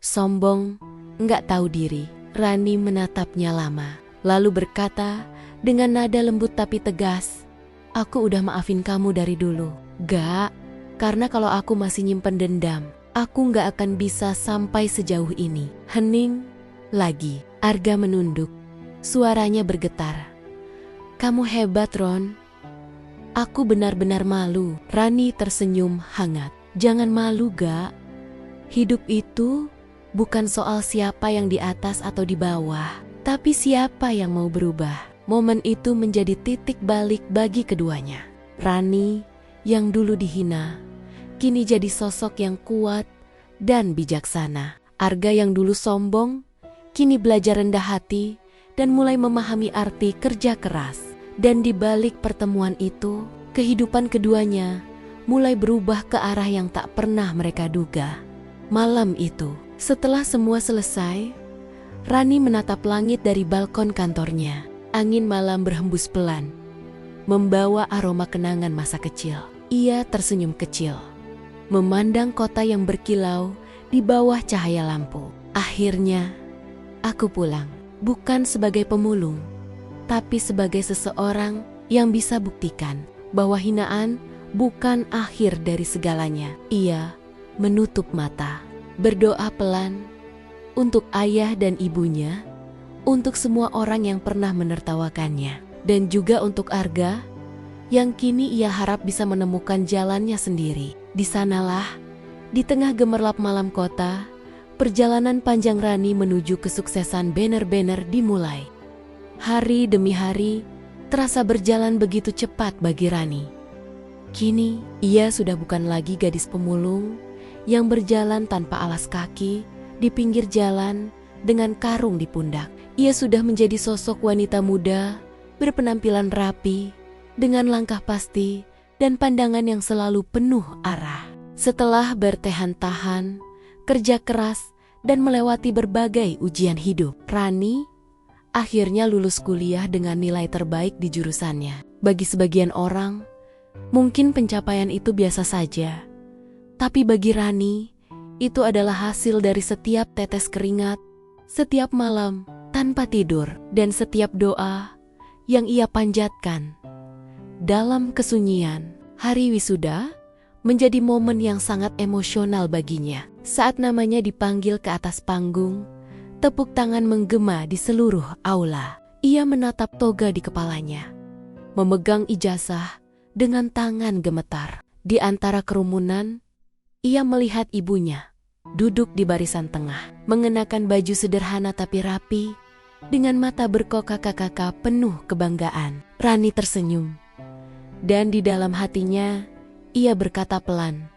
sombong, nggak tahu diri." Rani menatapnya lama, lalu berkata dengan nada lembut tapi tegas, "Aku udah maafin kamu dari dulu." "Gak, Karena kalau aku masih nyimpen dendam, aku nggak akan bisa sampai sejauh ini. Hening lagi. Arga menunduk. Suaranya bergetar. Kamu hebat, Ron. Aku benar-benar malu. Rani tersenyum hangat. Jangan malu, Gak. Hidup itu bukan soal siapa yang di atas atau di bawah, tapi siapa yang mau berubah. Momen itu menjadi titik balik bagi keduanya. Rani yang dulu dihina, kini jadi sosok yang kuat dan bijaksana. Arga yang dulu sombong, kini belajar rendah hati dan mulai memahami arti kerja keras. Dan di balik pertemuan itu, kehidupan keduanya mulai berubah ke arah yang tak pernah mereka duga. Malam itu, setelah semua selesai, Rani menatap langit dari balkon kantornya. Angin malam berhembus pelan, membawa aroma kenangan masa kecil. Ia tersenyum kecil, memandang kota yang berkilau di bawah cahaya lampu. Akhirnya, aku pulang, bukan sebagai pemulung, tapi sebagai seseorang yang bisa buktikan bahwa hinaan bukan akhir dari segalanya. Ia menutup mata, berdoa pelan untuk ayah dan ibunya, untuk semua orang yang pernah menertawakannya, dan juga untuk Arga yang kini ia harap bisa menemukan jalannya sendiri. Di sanalah, di tengah gemerlap malam kota, perjalanan panjang Rani menuju kesuksesan banner-banner dimulai. Hari demi hari terasa berjalan begitu cepat bagi Rani. Kini, ia sudah bukan lagi gadis pemulung yang berjalan tanpa alas kaki di pinggir jalan dengan karung di pundak. Ia sudah menjadi sosok wanita muda, berpenampilan rapi, dengan langkah pasti dan pandangan yang selalu penuh arah. Setelah bertahan-tahan, kerja keras, dan melewati berbagai ujian hidup, Rani akhirnya lulus kuliah dengan nilai terbaik di jurusannya. Bagi sebagian orang, mungkin pencapaian itu biasa saja. Tapi bagi Rani, itu adalah hasil dari setiap tetes keringat, setiap malam tanpa tidur, dan setiap doa yang ia panjatkan. Dalam kesunyian, hari wisuda menjadi momen yang sangat emosional baginya. Saat namanya dipanggil ke atas panggung, tepuk tangan menggema di seluruh aula. Ia menatap toga di kepalanya, memegang ijazah dengan tangan gemetar. Di antara kerumunan, ia melihat ibunya duduk di barisan tengah, mengenakan baju sederhana tapi rapi, dengan mata berkokak-kakak penuh kebanggaan. Rani tersenyum, dan di dalam hatinya ia berkata pelan,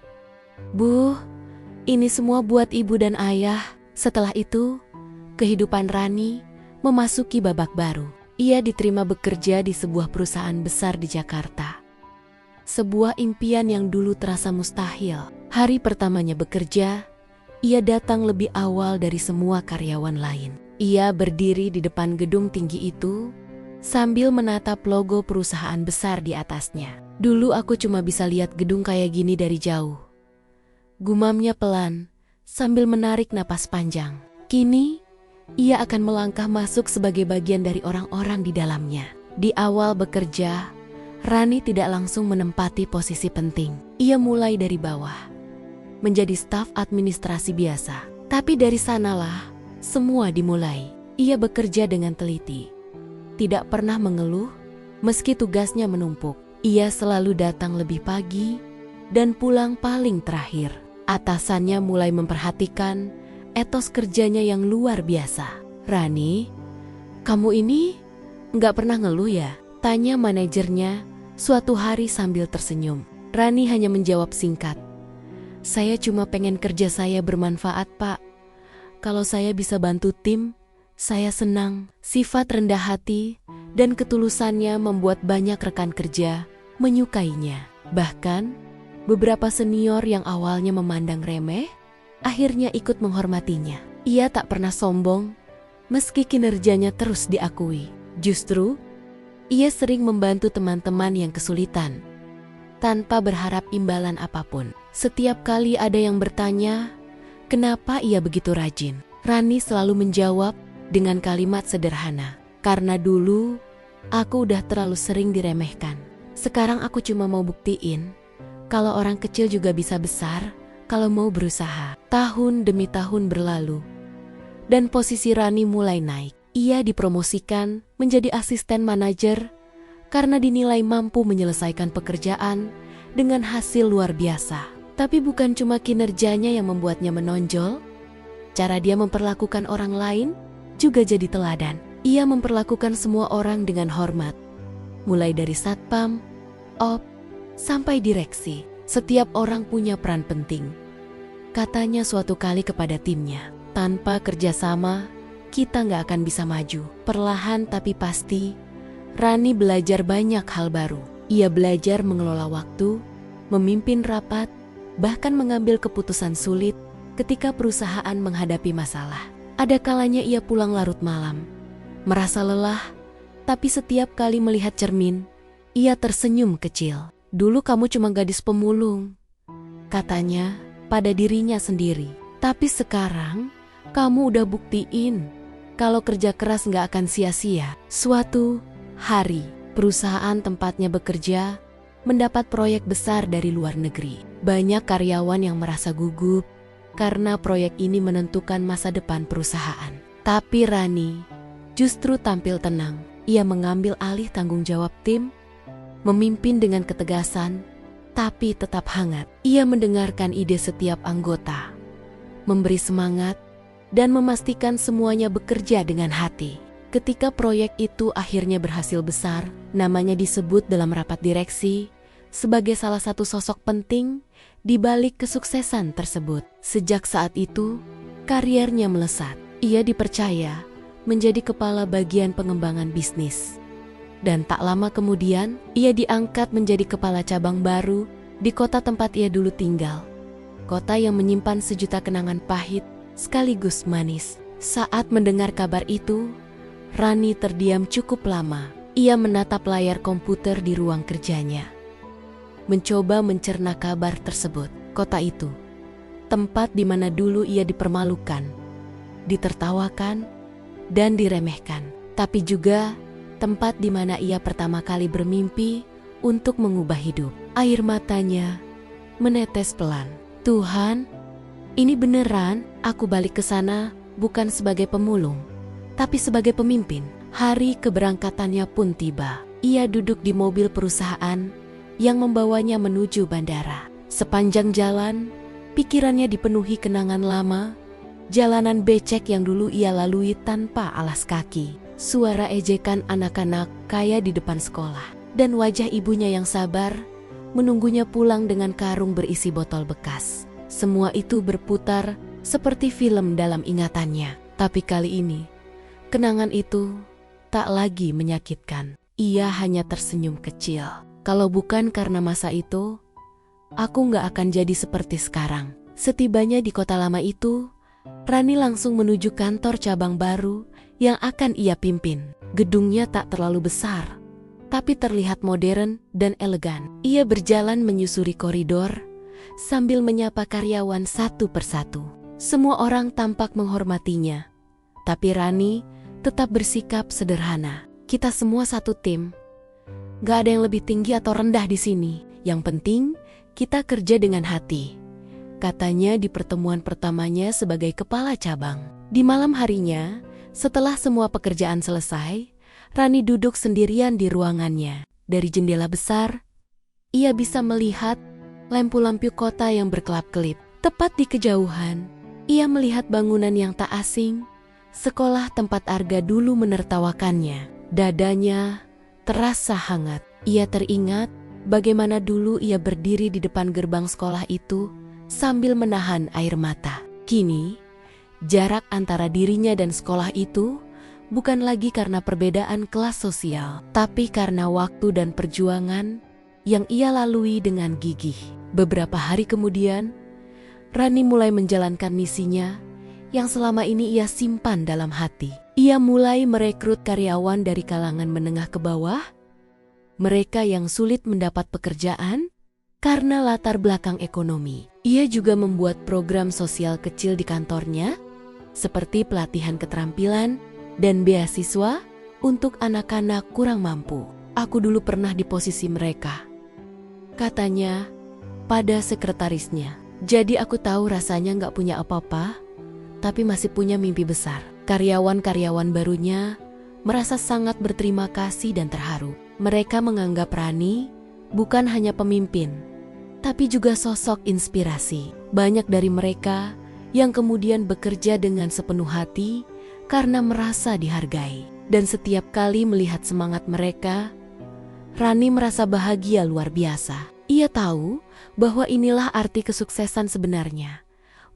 "Bu, ini semua buat ibu dan ayah." Setelah itu, kehidupan Rani memasuki babak baru. Ia diterima bekerja di sebuah perusahaan besar di Jakarta. Sebuah impian yang dulu terasa mustahil. Hari pertamanya bekerja, ia datang lebih awal dari semua karyawan lain. Ia berdiri di depan gedung tinggi itu sambil menatap logo perusahaan besar di atasnya. "Dulu aku cuma bisa lihat gedung kayak gini dari jauh," gumamnya pelan sambil menarik napas panjang. Kini, ia akan melangkah masuk sebagai bagian dari orang-orang di dalamnya. Di awal bekerja, Rani tidak langsung menempati posisi penting. Ia mulai dari bawah, menjadi staf administrasi biasa. Tapi dari sanalah semua dimulai. Ia bekerja dengan teliti, tidak pernah mengeluh meski tugasnya menumpuk. Ia selalu datang lebih pagi dan pulang paling terakhir. Atasannya mulai memperhatikan etos kerjanya yang luar biasa. "Rani, kamu ini nggak pernah ngeluh ya?" tanya manajernya suatu hari sambil tersenyum. Rani hanya menjawab singkat, "Saya cuma pengen kerja saya bermanfaat, Pak. Kalau saya bisa bantu tim, saya senang." Sifat rendah hati dan ketulusannya membuat banyak rekan kerja menyukainya. Bahkan, beberapa senior yang awalnya memandang remeh, akhirnya ikut menghormatinya. Ia tak pernah sombong, meski kinerjanya terus diakui. Justru, ia sering membantu teman-teman yang kesulitan, tanpa berharap imbalan apapun. Setiap kali ada yang bertanya, kenapa ia begitu rajin, Rani selalu menjawab dengan kalimat sederhana, "Karena dulu, aku udah terlalu sering diremehkan. Sekarang aku cuma mau buktiin kalau orang kecil juga bisa besar kalau mau berusaha. Tahun demi tahun berlalu, dan posisi Rani mulai naik. Ia dipromosikan menjadi asisten manajer karena dinilai mampu menyelesaikan pekerjaan dengan hasil luar biasa. Tapi bukan cuma kinerjanya yang membuatnya menonjol, cara dia memperlakukan orang lain juga jadi teladan. Ia memperlakukan semua orang dengan hormat, mulai dari satpam, op, sampai direksi. Setiap orang punya peran penting, katanya suatu kali kepada timnya. Tanpa kerjasama, kita nggak akan bisa maju. Perlahan tapi pasti, Rani belajar banyak hal baru. Ia belajar mengelola waktu, memimpin rapat, bahkan mengambil keputusan sulit ketika perusahaan menghadapi masalah. Ada kalanya ia pulang larut malam, merasa lelah, tapi setiap kali melihat cermin, ia tersenyum kecil. Dulu kamu cuma gadis pemulung, katanya pada dirinya sendiri. Tapi sekarang, kamu udah buktiin kalau kerja keras nggak akan sia-sia. Suatu hari, perusahaan tempatnya bekerja mendapat proyek besar dari luar negeri. Banyak karyawan yang merasa gugup karena proyek ini menentukan masa depan perusahaan. Tapi Rani justru tampil tenang. Ia mengambil alih tanggung jawab tim, memimpin dengan ketegasan, tapi tetap hangat. Ia mendengarkan ide setiap anggota, memberi semangat, dan memastikan semuanya bekerja dengan hati. Ketika proyek itu akhirnya berhasil besar, namanya disebut dalam rapat direksi sebagai salah satu sosok penting di balik kesuksesan tersebut. Sejak saat itu, kariernya melesat. Ia dipercaya menjadi kepala bagian pengembangan bisnis. Dan tak lama kemudian, ia diangkat menjadi kepala cabang baru di kota tempat ia dulu tinggal. Kota yang menyimpan sejuta kenangan pahit sekaligus manis. Saat mendengar kabar itu, Rani terdiam cukup lama. Ia menatap layar komputer di ruang kerjanya, mencoba mencerna kabar tersebut. Kota itu, tempat di mana dulu ia dipermalukan, ditertawakan, dan diremehkan. Tapi juga tempat di mana ia pertama kali bermimpi untuk mengubah hidup. Air matanya menetes pelan. Tuhan, ini beneran aku balik ke sana bukan sebagai pemulung, tapi sebagai pemimpin. Hari keberangkatannya pun tiba. Ia duduk di mobil perusahaan yang membawanya menuju bandara. Sepanjang jalan, pikirannya dipenuhi kenangan lama, jalanan becek yang dulu ia lalui tanpa alas kaki. Suara ejekan anak-anak kaya di depan sekolah, dan wajah ibunya yang sabar menunggunya pulang dengan karung berisi botol bekas. Semua itu berputar seperti film dalam ingatannya. Tapi kali ini, kenangan itu tak lagi menyakitkan. Ia hanya tersenyum kecil. Kalau bukan karena masa itu, aku nggak akan jadi seperti sekarang. Setibanya di kota lama itu, Rani langsung menuju kantor cabang baru yang akan ia pimpin. Gedungnya tak terlalu besar, tapi terlihat modern dan elegan. Ia berjalan menyusuri koridor sambil menyapa karyawan satu persatu. Semua orang tampak menghormatinya, tapi Rani tetap bersikap sederhana. Kita semua satu tim. Gak ada yang lebih tinggi atau rendah di sini. Yang penting, kita kerja dengan hati, katanya di pertemuan pertamanya sebagai kepala cabang. Di malam harinya, setelah semua pekerjaan selesai, Rani duduk sendirian di ruangannya. Dari jendela besar, ia bisa melihat lampu-lampu kota yang berkelap-kelip. Tepat di kejauhan, ia melihat bangunan yang tak asing, sekolah tempat Arga dulu menertawakannya. Dadanya terasa hangat. Ia teringat bagaimana dulu ia berdiri di depan gerbang sekolah itu sambil menahan air mata. Kini, jarak antara dirinya dan sekolah itu bukan lagi karena perbedaan kelas sosial, tapi karena waktu dan perjuangan yang ia lalui dengan gigih. Beberapa hari kemudian, Rani mulai menjalankan misinya yang selama ini ia simpan dalam hati. Ia mulai merekrut karyawan dari kalangan menengah ke bawah, mereka yang sulit mendapat pekerjaan karena latar belakang ekonomi. Ia juga membuat program sosial kecil di kantornya, seperti pelatihan keterampilan dan beasiswa untuk anak-anak kurang mampu. Aku dulu pernah di posisi mereka, katanya kepada sekretarisnya. Jadi aku tahu rasanya nggak punya apa-apa, tapi masih punya mimpi besar. Karyawan-karyawan barunya merasa sangat berterima kasih dan terharu. Mereka menganggap Rani bukan hanya pemimpin, tapi juga sosok inspirasi. Banyak dari mereka yang kemudian bekerja dengan sepenuh hati karena merasa dihargai. Dan setiap kali melihat semangat mereka, Rani merasa bahagia luar biasa. Ia tahu bahwa inilah arti kesuksesan sebenarnya.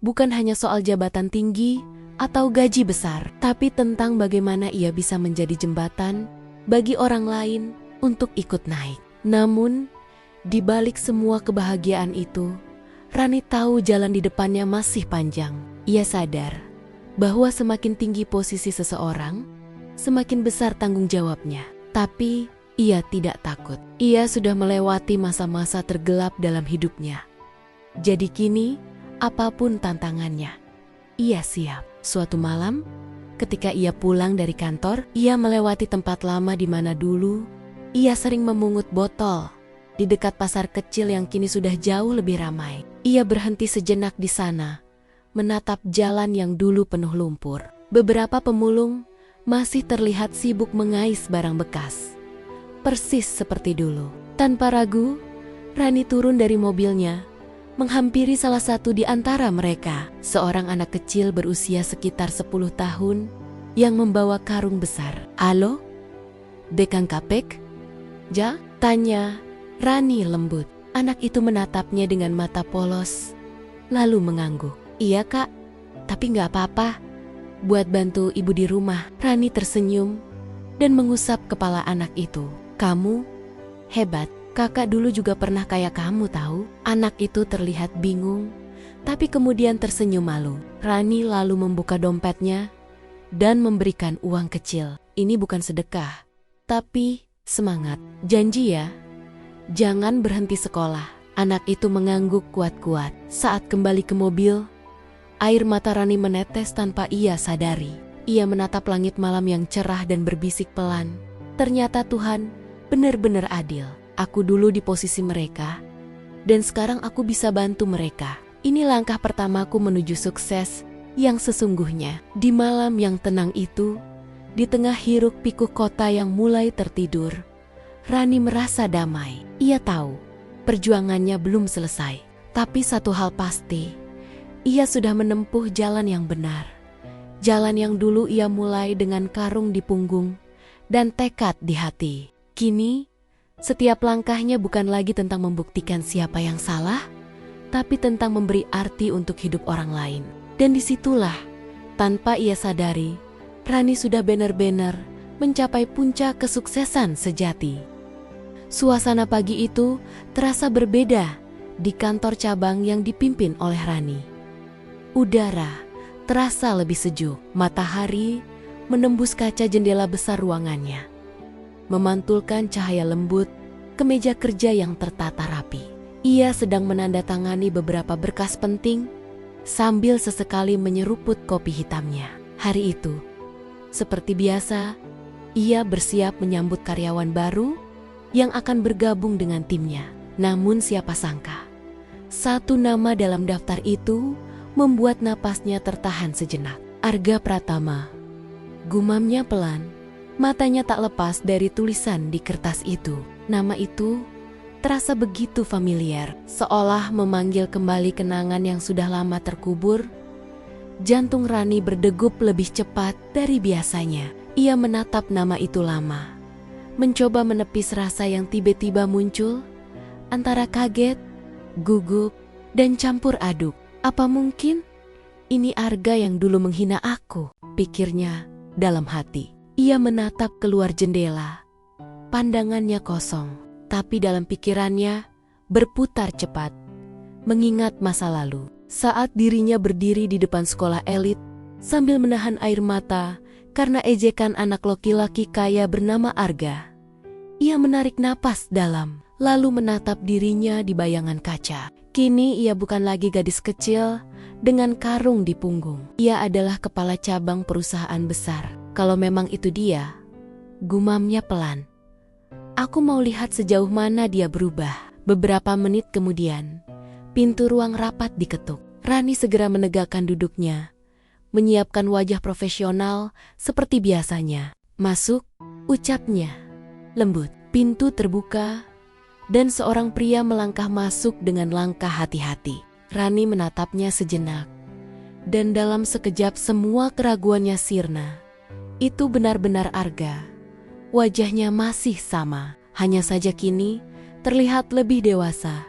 Bukan hanya soal jabatan tinggi atau gaji besar, tapi tentang bagaimana ia bisa menjadi jembatan bagi orang lain untuk ikut naik. Namun, di balik semua kebahagiaan itu, Rani tahu jalan di depannya masih panjang. Ia sadar bahwa semakin tinggi posisi seseorang, semakin besar tanggung jawabnya. Tapi ia tidak takut. Ia sudah melewati masa-masa tergelap dalam hidupnya. Jadi kini, apapun tantangannya, ia siap. Suatu malam, ketika ia pulang dari kantor, ia melewati tempat lama di mana dulu ia sering memungut botol di dekat pasar kecil yang kini sudah jauh lebih ramai. Ia berhenti sejenak di sana, menatap jalan yang dulu penuh lumpur. Beberapa pemulung masih terlihat sibuk mengais barang bekas. Persis seperti dulu. Tanpa ragu, Rani turun dari mobilnya, menghampiri salah satu di antara mereka. Seorang anak kecil berusia sekitar 10 tahun yang membawa karung besar. "Halo? Dekang Kapek? Ja?" tanya Rani lembut. Anak itu menatapnya dengan mata polos, lalu mengangguk. "Iya kak, tapi nggak apa-apa. Buat bantu ibu di rumah." Rani tersenyum dan mengusap kepala anak itu. "Kamu hebat, kakak dulu juga pernah kayak kamu tahu." Anak itu terlihat bingung, tapi kemudian tersenyum malu. Rani lalu membuka dompetnya dan memberikan uang kecil. "Ini bukan sedekah, tapi semangat. Janji ya, jangan berhenti sekolah." Anak itu mengangguk kuat-kuat. Saat kembali ke mobil, air mata Rani menetes tanpa ia sadari. Ia menatap langit malam yang cerah dan berbisik pelan. "Ternyata Tuhan benar-benar adil. Aku dulu di posisi mereka, dan sekarang aku bisa bantu mereka. Ini langkah pertamaku menuju sukses yang sesungguhnya." Di malam yang tenang itu, di tengah hiruk pikuk kota yang mulai tertidur, Rani merasa damai. Ia tahu perjuangannya belum selesai, tapi satu hal pasti, ia sudah menempuh jalan yang benar. Jalan yang dulu ia mulai dengan karung di punggung dan tekad di hati. Kini, setiap langkahnya bukan lagi tentang membuktikan siapa yang salah, tapi tentang memberi arti untuk hidup orang lain. Dan disitulah, tanpa ia sadari, Rani sudah benar-benar mencapai puncak kesuksesan sejati. Suasana pagi itu terasa berbeda di kantor cabang yang dipimpin oleh Rani. Udara terasa lebih sejuk, matahari menembus kaca jendela besar ruangannya, memantulkan cahaya lembut ke meja kerja yang tertata rapi. Ia sedang menandatangani beberapa berkas penting sambil sesekali menyeruput kopi hitamnya. Hari itu, seperti biasa, ia bersiap menyambut karyawan baru yang akan bergabung dengan timnya. Namun siapa sangka, satu nama dalam daftar itu membuat napasnya tertahan sejenak. Arga Pratama. Gumamnya pelan. Matanya tak lepas dari tulisan di kertas itu. Nama itu terasa begitu familiar, seolah memanggil kembali kenangan yang sudah lama terkubur. Jantung Rani berdegup lebih cepat dari biasanya. Ia menatap nama itu lama, mencoba menepis rasa yang tiba-tiba muncul, antara kaget, gugup, dan campur aduk. Apa mungkin ini Arga yang dulu menghina aku? Pikirnya dalam hati. Ia menatap keluar jendela. Pandangannya kosong, tapi dalam pikirannya berputar cepat, mengingat masa lalu. Saat dirinya berdiri di depan sekolah elit, sambil menahan air mata karena ejekan anak laki-laki kaya bernama Arga. Ia menarik napas dalam, lalu menatap dirinya di bayangan kaca. Kini ia bukan lagi gadis kecil dengan karung di punggung. Ia adalah kepala cabang perusahaan besar. Kalau memang itu dia, gumamnya pelan. Aku mau lihat sejauh mana dia berubah. Beberapa menit kemudian, Pintu ruang rapat diketuk. Rani segera menegakkan duduknya, menyiapkan wajah profesional seperti biasanya. "Masuk," ucapnya lembut. Pintu terbuka dan seorang pria melangkah masuk dengan langkah hati-hati. Rani menatapnya sejenak, dan dalam sekejap semua keraguannya sirna. Itu benar-benar Arga. Wajahnya masih sama, hanya saja kini terlihat lebih dewasa,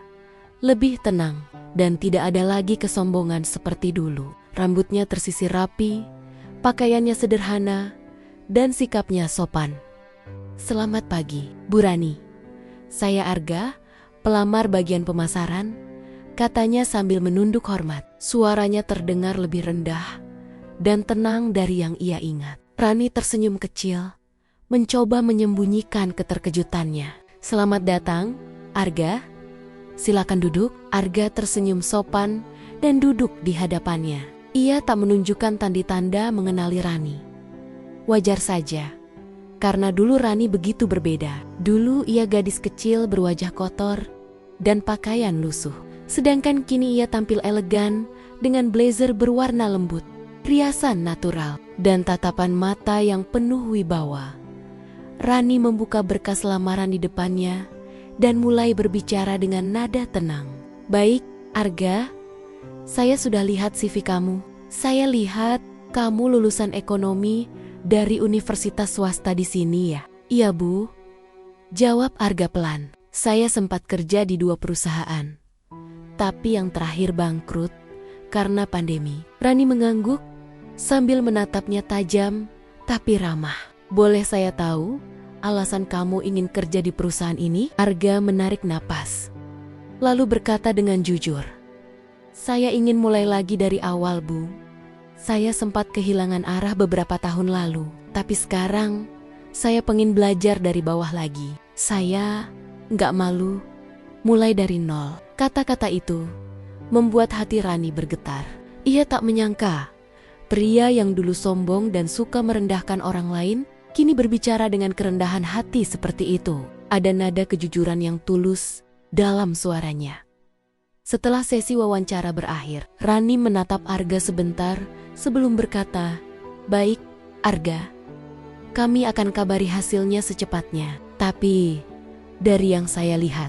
lebih tenang, dan tidak ada lagi kesombongan seperti dulu. Rambutnya tersisir rapi, pakaiannya sederhana, dan sikapnya sopan. "Selamat pagi, Bu Rani. Saya Arga, pelamar bagian pemasaran," katanya sambil menunduk hormat. Suaranya terdengar lebih rendah dan tenang dari yang ia ingat. Rani tersenyum kecil, mencoba menyembunyikan keterkejutannya. "Selamat datang, Arga. Silakan duduk." Arga tersenyum sopan dan duduk di hadapannya. Ia tak menunjukkan tanda-tanda mengenali Rani. Wajar saja, karena dulu Rani begitu berbeda. Dulu ia gadis kecil berwajah kotor dan pakaian lusuh. Sedangkan kini ia tampil elegan dengan blazer berwarna lembut, riasan natural, dan tatapan mata yang penuh wibawa. Rani membuka berkas lamaran di depannya dan mulai berbicara dengan nada tenang. "Baik, Arga, saya sudah lihat CV kamu. Saya lihat kamu lulusan ekonomi dari universitas swasta di sini ya?" "Iya, Bu," jawab Arga pelan. "Saya sempat kerja di 2 perusahaan, tapi yang terakhir bangkrut karena pandemi." Rani mengangguk sambil menatapnya tajam tapi ramah. "Boleh saya tahu alasan kamu ingin kerja di perusahaan ini?" Arga menarik napas, lalu berkata dengan jujur, "Saya ingin mulai lagi dari awal, Bu. Saya sempat kehilangan arah beberapa tahun lalu, tapi sekarang saya pengen belajar dari bawah lagi. Saya nggak malu mulai dari nol." Kata-kata itu membuat hati Rani bergetar. Ia tak menyangka pria yang dulu sombong dan suka merendahkan orang lain kini berbicara dengan kerendahan hati seperti itu. Ada nada kejujuran yang tulus dalam suaranya. Setelah sesi wawancara berakhir, Rani menatap Arga sebentar sebelum berkata, "Baik, Arga. Kami akan kabari hasilnya secepatnya. Tapi dari yang saya lihat,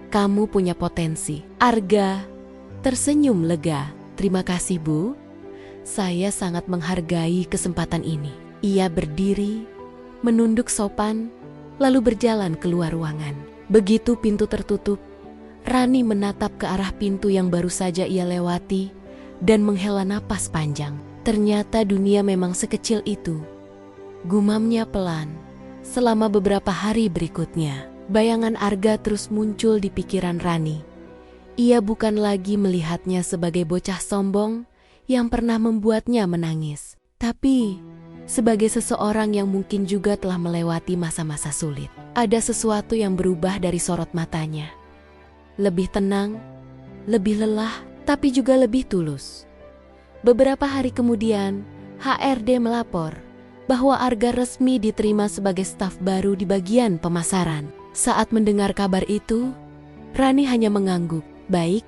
kamu punya potensi." Arga tersenyum lega. "Terima kasih, Bu. Saya sangat menghargai kesempatan ini." Ia berdiri, menunduk sopan, lalu berjalan keluar ruangan. Begitu pintu tertutup, Rani menatap ke arah pintu yang baru saja ia lewati dan menghela napas panjang. Ternyata dunia memang sekecil itu. Gumamnya pelan. Selama beberapa hari berikutnya, bayangan Arga terus muncul di pikiran Rani. Ia bukan lagi melihatnya sebagai bocah sombong yang pernah membuatnya menangis, tapi sebagai seseorang yang mungkin juga telah melewati masa-masa sulit. Ada sesuatu yang berubah dari sorot matanya. Lebih tenang, lebih lelah, tapi juga lebih tulus. Beberapa hari kemudian, HRD melapor bahwa Arga resmi diterima sebagai staf baru di bagian pemasaran. Saat mendengar kabar itu, Rani hanya mengangguk. "Baik,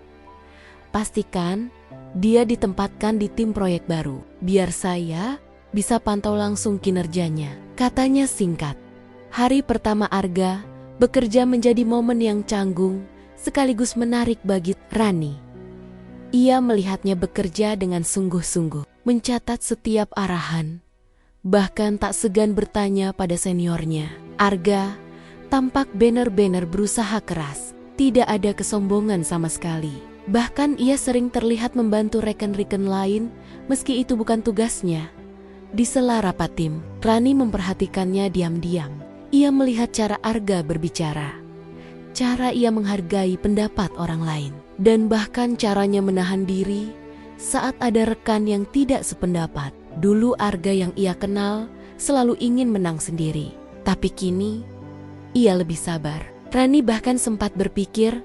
pastikan dia ditempatkan di tim proyek baru. Biar saya bisa pantau langsung kinerjanya," katanya singkat. Hari pertama Arga bekerja menjadi momen yang canggung sekaligus menarik bagi Rani. Ia melihatnya bekerja dengan sungguh-sungguh, mencatat setiap arahan, bahkan tak segan bertanya pada seniornya. Arga tampak benar-benar berusaha keras, tidak ada kesombongan sama sekali. Bahkan ia sering terlihat membantu rekan-rekan lain meski itu bukan tugasnya. Di sela rapat tim, Rani memperhatikannya diam-diam. Ia melihat cara Arga berbicara, cara ia menghargai pendapat orang lain, dan bahkan caranya menahan diri saat ada rekan yang tidak sependapat. Dulu Arga yang ia kenal selalu ingin menang sendiri, tapi kini ia lebih sabar. Rani bahkan sempat berpikir,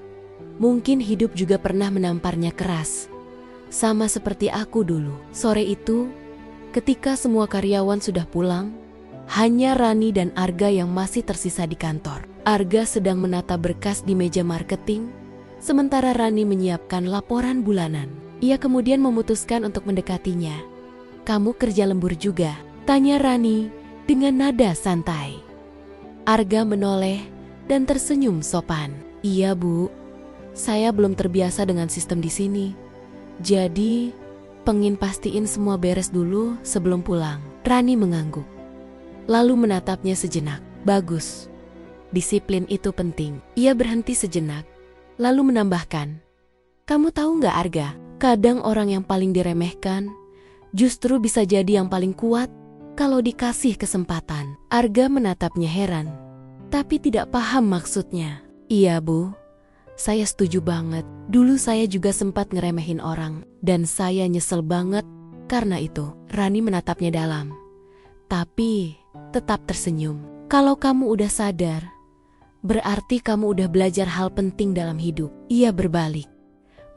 mungkin hidup juga pernah menamparnya keras, sama seperti aku dulu. Sore itu, ketika semua karyawan sudah pulang, hanya Rani dan Arga yang masih tersisa di kantor. Arga sedang menata berkas di meja marketing sementara Rani menyiapkan laporan bulanan. Ia kemudian memutuskan untuk mendekatinya. "Kamu kerja lembur juga?" tanya Rani dengan nada santai. Arga menoleh dan tersenyum sopan. "Iya, Bu. Saya belum terbiasa dengan sistem di sini. Jadi, pengin pastiin semua beres dulu sebelum pulang." Rani mengangguk, lalu menatapnya sejenak. "Bagus. Disiplin itu penting." Ia berhenti sejenak, lalu menambahkan, "Kamu tahu nggak, Arga? Kadang orang yang paling diremehkan justru bisa jadi yang paling kuat kalau dikasih kesempatan." Arga menatapnya heran, tapi tidak paham maksudnya. "Iya, Bu. Saya setuju banget. Dulu saya juga sempat ngeremehin orang, dan saya nyesel banget karena itu." Rani menatapnya dalam, tapi tetap tersenyum. "Kalau kamu udah sadar, berarti kamu udah belajar hal penting dalam hidup." Ia berbalik,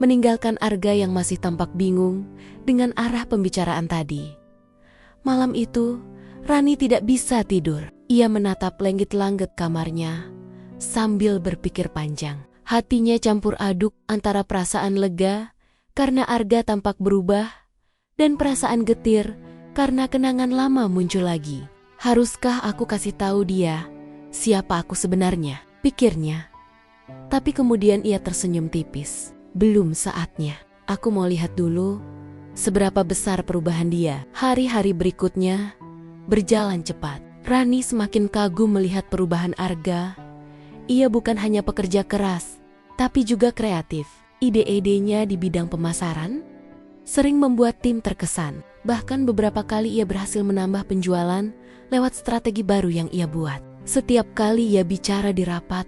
meninggalkan Arga yang masih tampak bingung dengan arah pembicaraan tadi. Malam itu, Rani tidak bisa tidur. Ia menatap langit-langit kamarnya sambil berpikir panjang. Hatinya campur aduk antara perasaan lega karena Arga tampak berubah dan perasaan getir karena kenangan lama muncul lagi. "Haruskah aku kasih tahu dia siapa aku sebenarnya?" pikirnya. Tapi kemudian ia tersenyum tipis. "Belum saatnya. Aku mau lihat dulu seberapa besar perubahan dia." Hari-hari berikutnya berjalan cepat. Rani semakin kagum melihat perubahan Arga. Ia bukan hanya pekerja keras, tapi juga kreatif. Ide-idenya di bidang pemasaran sering membuat tim terkesan. Bahkan beberapa kali ia berhasil menambah penjualan lewat strategi baru yang ia buat. Setiap kali ia bicara di rapat,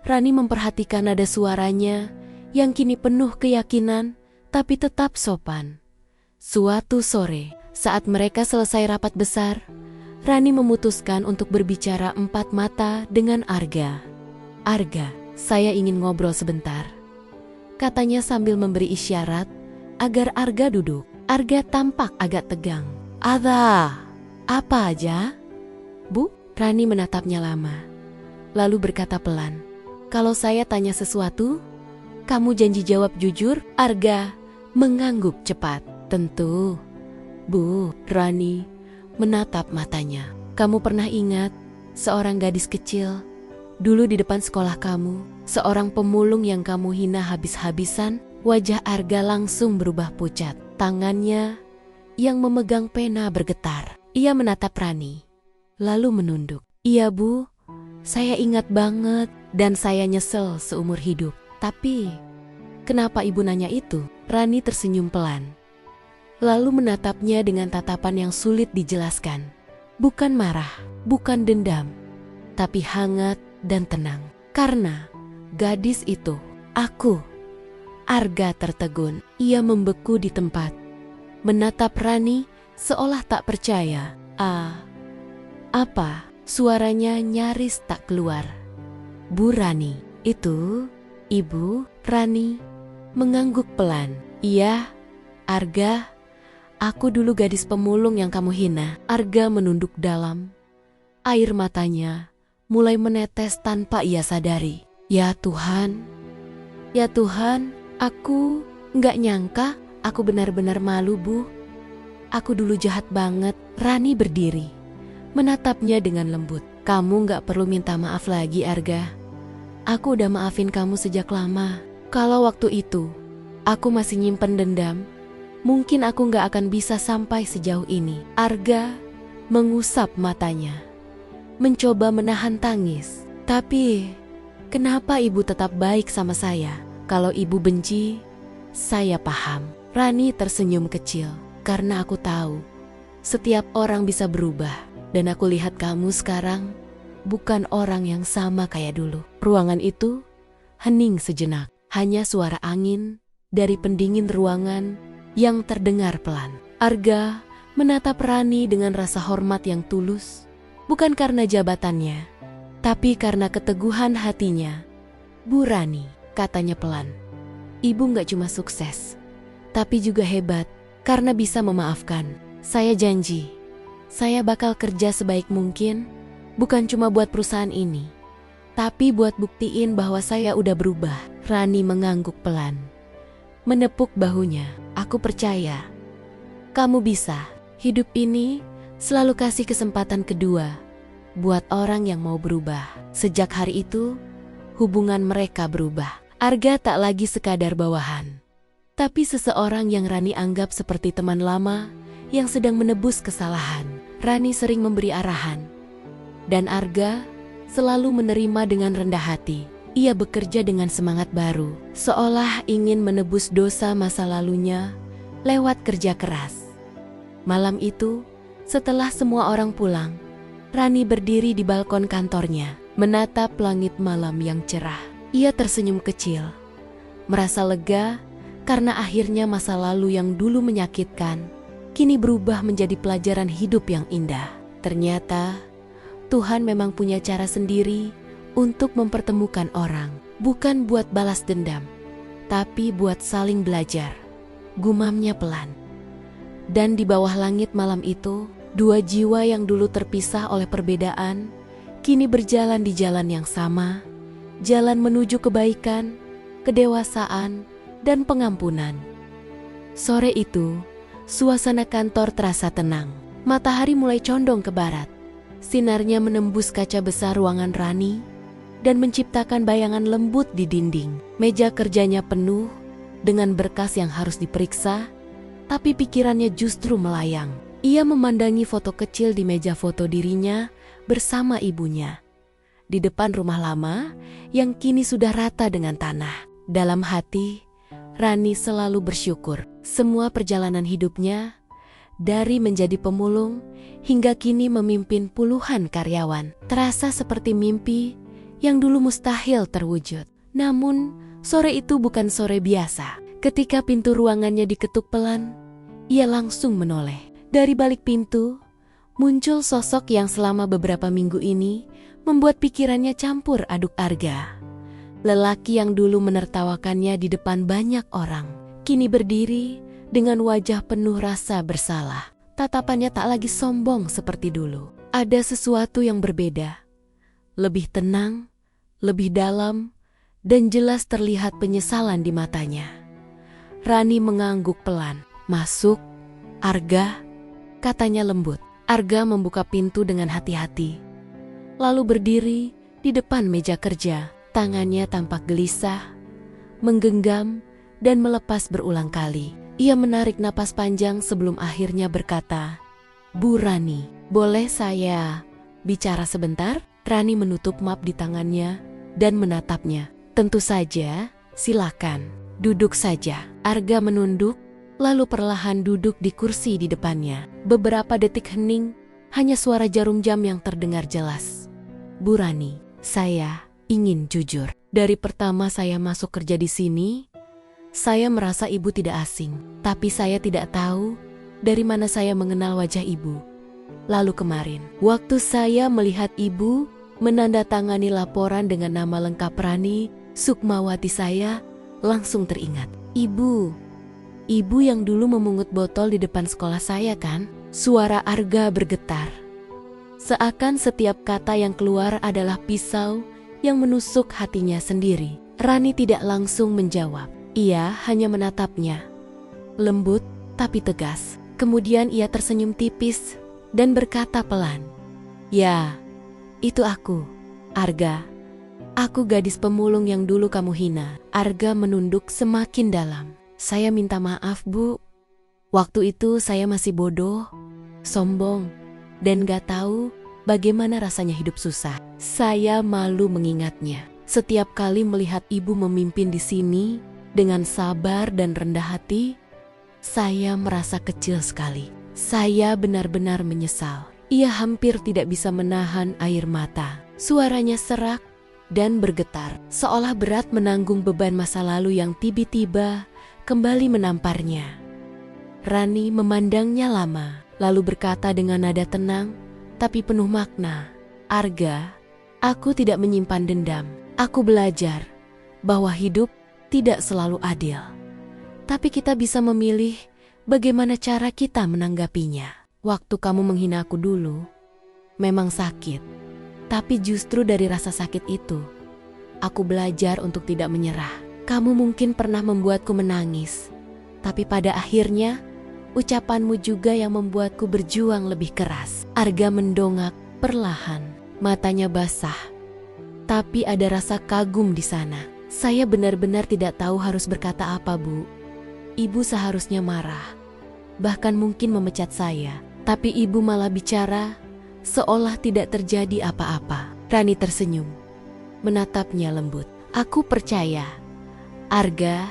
Rani memperhatikan nada suaranya yang kini penuh keyakinan tapi tetap sopan. Suatu sore, saat mereka selesai rapat besar, Rani memutuskan untuk berbicara empat mata dengan Arga. "Arga, saya ingin ngobrol sebentar," katanya sambil memberi isyarat agar Arga duduk. Arga tampak agak tegang. "Ada apa aja, Bu?" Rani menatapnya lama, lalu berkata pelan, "Kalau saya tanya sesuatu, kamu janji jawab jujur?" Arga mengangguk cepat. "Tentu, Bu." Rani menatap matanya. "Kamu pernah ingat seorang gadis kecil dulu di depan sekolah kamu, seorang pemulung yang kamu hina habis-habisan?" Wajah Arga langsung berubah pucat. Tangannya yang memegang pena bergetar. Ia menatap Rani, lalu menunduk. "Iya, Bu, saya ingat banget dan saya nyesel seumur hidup." "Tapi, kenapa Ibu nanya itu?" Rani tersenyum pelan, lalu menatapnya dengan tatapan yang sulit dijelaskan. Bukan marah, bukan dendam, tapi hangat dan tenang. "Karena gadis itu, aku." Arga tertegun. Ia membeku di tempat, menatap Rani seolah tak percaya. Apa?" Suaranya nyaris tak keluar. "Bu Rani, itu Ibu." Rani mengangguk pelan. "Iya, Arga, aku dulu gadis pemulung yang kamu hina." Arga menunduk dalam. Air matanya mulai menetes tanpa ia sadari. Ya Tuhan, aku nggak nyangka. Aku benar-benar malu, Bu. Aku dulu jahat banget." Rani berdiri, menatapnya dengan lembut. "Kamu nggak perlu minta maaf lagi, Arga. Aku udah maafin kamu sejak lama. Kalau waktu itu aku masih nyimpen dendam, mungkin aku nggak akan bisa sampai sejauh ini." Arga mengusap matanya, mencoba menahan tangis. "Tapi, kenapa Ibu tetap baik sama saya? Kalau Ibu benci, saya paham." Rani tersenyum kecil. "Karena aku tahu setiap orang bisa berubah, dan aku lihat kamu sekarang bukan orang yang sama kayak dulu." Ruangan itu hening sejenak. Hanya suara angin dari pendingin ruangan yang terdengar pelan. Arga menatap Rani dengan rasa hormat yang tulus, bukan karena jabatannya, tapi karena keteguhan hatinya. "Bu Rani," katanya pelan, "Ibu gak cuma sukses, tapi juga hebat karena bisa memaafkan. Saya janji, saya bakal kerja sebaik mungkin, bukan cuma buat perusahaan ini, tapi buat buktiin bahwa saya udah berubah." Rani mengangguk pelan, menepuk bahunya. Aku percaya, kamu bisa. Hidup ini selalu kasih kesempatan kedua buat orang yang mau berubah. Sejak hari itu, hubungan mereka berubah. Arga tak lagi sekadar bawahan, tapi seseorang yang Rani anggap seperti teman lama yang sedang menebus kesalahan. Rani sering memberi arahan, dan Arga selalu menerima dengan rendah hati. Ia bekerja dengan semangat baru, seolah ingin menebus dosa masa lalunya lewat kerja keras. Malam itu, setelah semua orang pulang, Rani berdiri di balkon kantornya, menatap langit malam yang cerah. Ia tersenyum kecil, merasa lega karena akhirnya masa lalu yang dulu menyakitkan kini berubah menjadi pelajaran hidup yang indah. Ternyata Tuhan memang punya cara sendiri untuk mempertemukan orang, bukan buat balas dendam, tapi buat saling belajar. Gumamnya pelan. Dan di bawah langit malam itu, dua jiwa yang dulu terpisah oleh perbedaan, kini berjalan di jalan yang sama, jalan menuju kebaikan, kedewasaan, dan pengampunan. Sore itu, suasana kantor terasa tenang. Matahari mulai condong ke barat. Sinarnya menembus kaca besar ruangan Rani dan menciptakan bayangan lembut di dinding. Meja kerjanya penuh dengan berkas yang harus diperiksa, tapi pikirannya justru melayang. Ia memandangi foto kecil di meja foto dirinya bersama ibunya di depan rumah lama yang kini sudah rata dengan tanah. Dalam hati, Rani selalu bersyukur. Semua perjalanan hidupnya, dari menjadi pemulung hingga kini memimpin puluhan karyawan, terasa seperti mimpi yang dulu mustahil terwujud. Namun, sore itu bukan sore biasa. Ketika pintu ruangannya diketuk pelan, ia langsung menoleh. Dari balik pintu, muncul sosok yang selama beberapa minggu ini membuat pikirannya campur aduk Arga. Lelaki yang dulu menertawakannya di depan banyak orang, kini berdiri dengan wajah penuh rasa bersalah. Tatapannya tak lagi sombong seperti dulu. Ada sesuatu yang berbeda, lebih tenang, lebih dalam, dan jelas terlihat penyesalan di matanya. Rani mengangguk pelan. "Masuk, Arga," katanya lembut. Arga membuka pintu dengan hati-hati, lalu berdiri di depan meja kerja. Tangannya tampak gelisah, menggenggam, dan melepas berulang kali. Ia menarik napas panjang sebelum akhirnya berkata, "Bu Rani, boleh saya bicara sebentar?" Rani menutup map di tangannya dan menatapnya. "Tentu saja, silakan. Duduk saja." Arga menunduk, lalu perlahan duduk di kursi di depannya. Beberapa detik hening, hanya suara jarum jam yang terdengar jelas. "Bu Rani, saya ingin jujur. Dari pertama saya masuk kerja di sini, saya merasa ibu tidak asing. Tapi saya tidak tahu dari mana saya mengenal wajah ibu. Lalu kemarin, waktu saya melihat ibu menandatangani laporan dengan nama lengkap Rani Sukmawati, saya langsung teringat. Ibu yang dulu memungut botol di depan sekolah saya kan?" Suara Arga bergetar. Seakan setiap kata yang keluar adalah pisau yang menusuk hatinya sendiri. Rani tidak langsung menjawab. Ia hanya menatapnya, lembut tapi tegas. Kemudian ia tersenyum tipis dan berkata pelan, "Ya, itu aku, Arga. Aku gadis pemulung yang dulu kamu hina." Arga menunduk semakin dalam. "Saya minta maaf, Bu. Waktu itu saya masih bodoh, sombong, dan gak tahu bagaimana rasanya hidup susah. Saya malu mengingatnya. Setiap kali melihat ibu memimpin di sini dengan sabar dan rendah hati, saya merasa kecil sekali. Saya benar-benar menyesal." Ia hampir tidak bisa menahan air mata. Suaranya serak dan bergetar, seolah berat menanggung beban masa lalu yang tiba-tiba kembali menamparnya. Rani memandangnya lama, lalu berkata dengan nada tenang tapi penuh makna, "Arga, aku tidak menyimpan dendam. Aku belajar bahwa hidup tidak selalu adil. Tapi kita bisa memilih bagaimana cara kita menanggapinya. Waktu kamu menghina aku dulu, memang sakit. Tapi justru dari rasa sakit itu, aku belajar untuk tidak menyerah. Kamu mungkin pernah membuatku menangis, tapi pada akhirnya ucapanmu juga yang membuatku berjuang lebih keras. Arga mendongak perlahan, matanya basah. Tapi ada rasa kagum di sana. Saya benar-benar tidak tahu harus berkata apa, Bu. Ibu seharusnya marah, bahkan mungkin memecat saya. Tapi ibu malah bicara seolah tidak terjadi apa-apa. Rani tersenyum, menatapnya lembut. Aku percaya, Arga,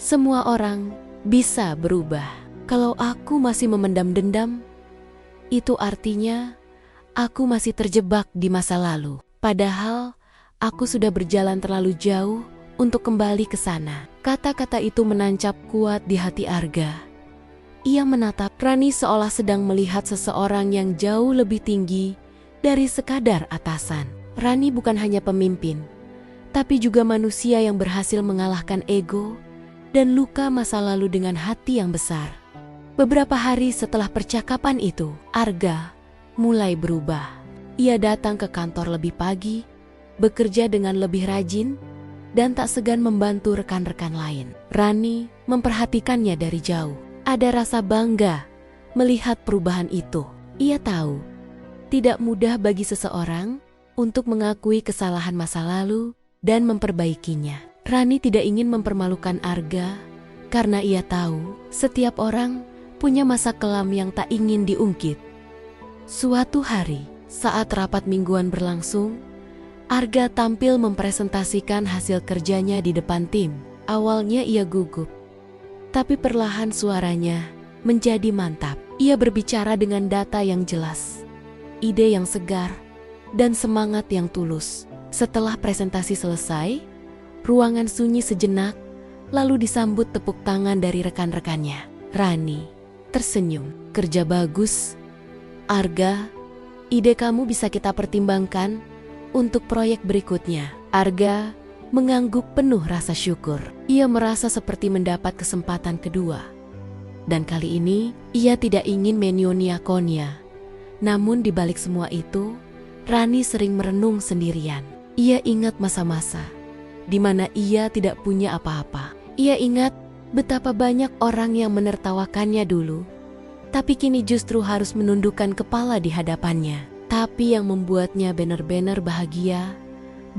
semua orang bisa berubah. Kalau aku masih memendam dendam, itu artinya aku masih terjebak di masa lalu. Padahal aku sudah berjalan terlalu jauh untuk kembali ke sana. Kata-kata itu menancap kuat di hati Arga. Ia menatap Rani seolah sedang melihat seseorang yang jauh lebih tinggi dari sekadar atasan. Rani bukan hanya pemimpin, tapi juga manusia yang berhasil mengalahkan ego dan luka masa lalu dengan hati yang besar. Beberapa hari setelah percakapan itu, Arga mulai berubah. Ia datang ke kantor lebih pagi, bekerja dengan lebih rajin, dan tak segan membantu rekan-rekan lain. Rani memperhatikannya dari jauh. Ada rasa bangga melihat perubahan itu. Ia tahu, tidak mudah bagi seseorang untuk mengakui kesalahan masa lalu dan memperbaikinya. Rani tidak ingin mempermalukan Arga karena ia tahu setiap orang punya masa kelam yang tak ingin diungkit. Suatu hari, saat rapat mingguan berlangsung, Arga tampil mempresentasikan hasil kerjanya di depan tim. Awalnya ia gugup, tapi perlahan suaranya menjadi mantap. Ia berbicara dengan data yang jelas, ide yang segar, dan semangat yang tulus. Setelah presentasi selesai, ruangan sunyi sejenak, lalu disambut tepuk tangan dari rekan-rekannya. Rani tersenyum. Kerja bagus, Arga. Ide kamu bisa kita pertimbangkan untuk proyek berikutnya. Arga mengangguk penuh rasa syukur. Ia merasa seperti mendapat kesempatan kedua. Dan kali ini, ia tidak ingin menyia-nyiakannya. Namun di balik semua itu, Rani sering merenung sendirian. Ia ingat masa-masa di mana ia tidak punya apa-apa. Ia ingat betapa banyak orang yang menertawakannya dulu, tapi kini justru harus menundukkan kepala di hadapannya. Tapi yang membuatnya benar-benar bahagia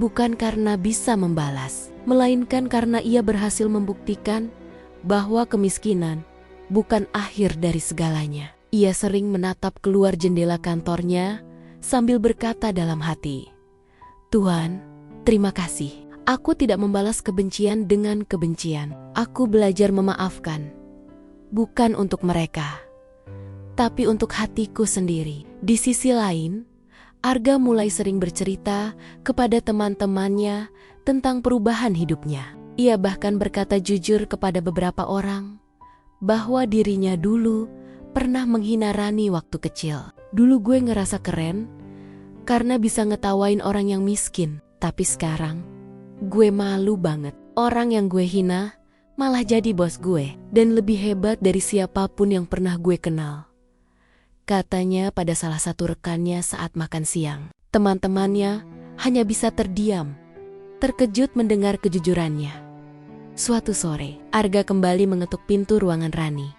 bukan karena bisa membalas, melainkan karena ia berhasil membuktikan bahwa kemiskinan bukan akhir dari segalanya. Ia sering menatap keluar jendela kantornya sambil berkata dalam hati, "Tuhan, terima kasih. Aku tidak membalas kebencian dengan kebencian. Aku belajar memaafkan, bukan untuk mereka, tapi untuk hatiku sendiri." Di sisi lain, Arga mulai sering bercerita kepada teman-temannya tentang perubahan hidupnya. Ia bahkan berkata jujur kepada beberapa orang bahwa dirinya dulu pernah menghina Rani waktu kecil. "Dulu gue ngerasa keren karena bisa ngetawain orang yang miskin, tapi sekarang gue malu banget. Orang yang gue hina malah jadi bos gue dan lebih hebat dari siapapun yang pernah gue kenal," katanya pada salah satu rekannya saat makan siang. Teman-temannya hanya bisa terdiam, terkejut mendengar kejujurannya. Suatu sore, Arga kembali mengetuk pintu ruangan Rani.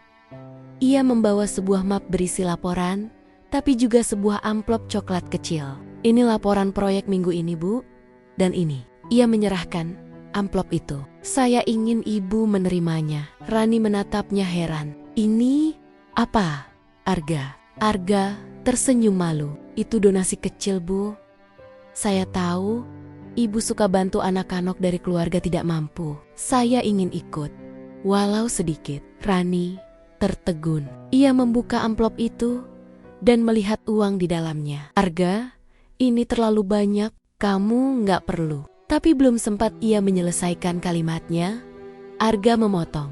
Ia membawa sebuah map berisi laporan, tapi juga sebuah amplop coklat kecil. "Ini laporan proyek minggu ini, Bu. Dan ini." Ia menyerahkan amplop itu. "Saya ingin Ibu menerimanya." Rani menatapnya heran. "Ini apa, Arga?" Arga tersenyum malu. "Itu donasi kecil, Bu. Saya tahu Ibu suka bantu anak-anak dari keluarga tidak mampu. Saya ingin ikut, walau sedikit." Rani tertegun. Ia membuka amplop itu dan melihat uang di dalamnya. "Arga, ini terlalu banyak. Kamu nggak perlu." Tapi belum sempat ia menyelesaikan kalimatnya, Arga memotong.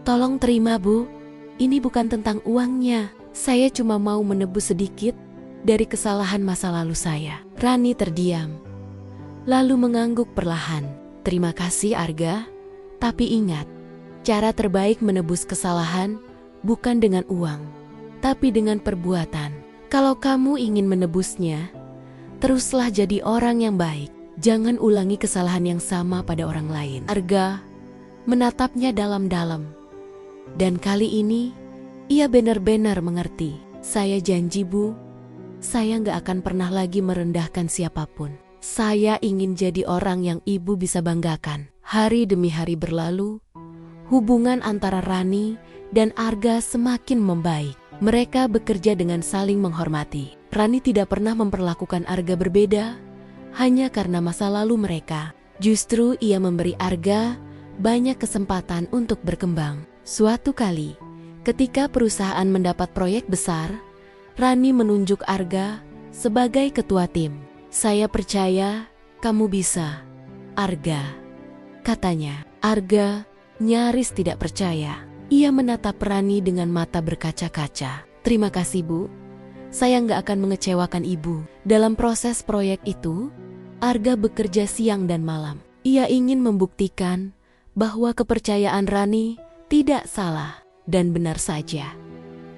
"Tolong terima, Bu. Ini bukan tentang uangnya. Saya cuma mau menebus sedikit dari kesalahan masa lalu saya." Rani terdiam, lalu mengangguk perlahan. "Terima kasih, Arga. Tapi ingat, cara terbaik menebus kesalahan bukan dengan uang, tapi dengan perbuatan. Kalau kamu ingin menebusnya, teruslah jadi orang yang baik Jangan ulangi kesalahan yang sama pada orang lain. Arga menatapnya dalam-dalam. Dan kali ini, ia benar-benar mengerti. Saya janji, Bu, saya nggak akan pernah lagi merendahkan siapapun. Saya ingin jadi orang yang Ibu bisa banggakan. Hari demi hari berlalu, hubungan antara Rani dan Arga semakin membaik. Mereka bekerja dengan saling menghormati. Rani tidak pernah memperlakukan Arga berbeda, hanya karena masa lalu mereka. Justru ia memberi Arga banyak kesempatan untuk berkembang. Suatu kali, ketika perusahaan mendapat proyek besar, Rani menunjuk Arga sebagai ketua tim. Saya percaya kamu bisa, Arga, katanya. Arga nyaris tidak percaya. Ia menatap Rani dengan mata berkaca-kaca. Terima kasih, Bu. Saya nggak akan mengecewakan Ibu. Dalam proses proyek itu, Arga bekerja siang dan malam. Ia ingin membuktikan bahwa kepercayaan Rani tidak salah, dan benar saja.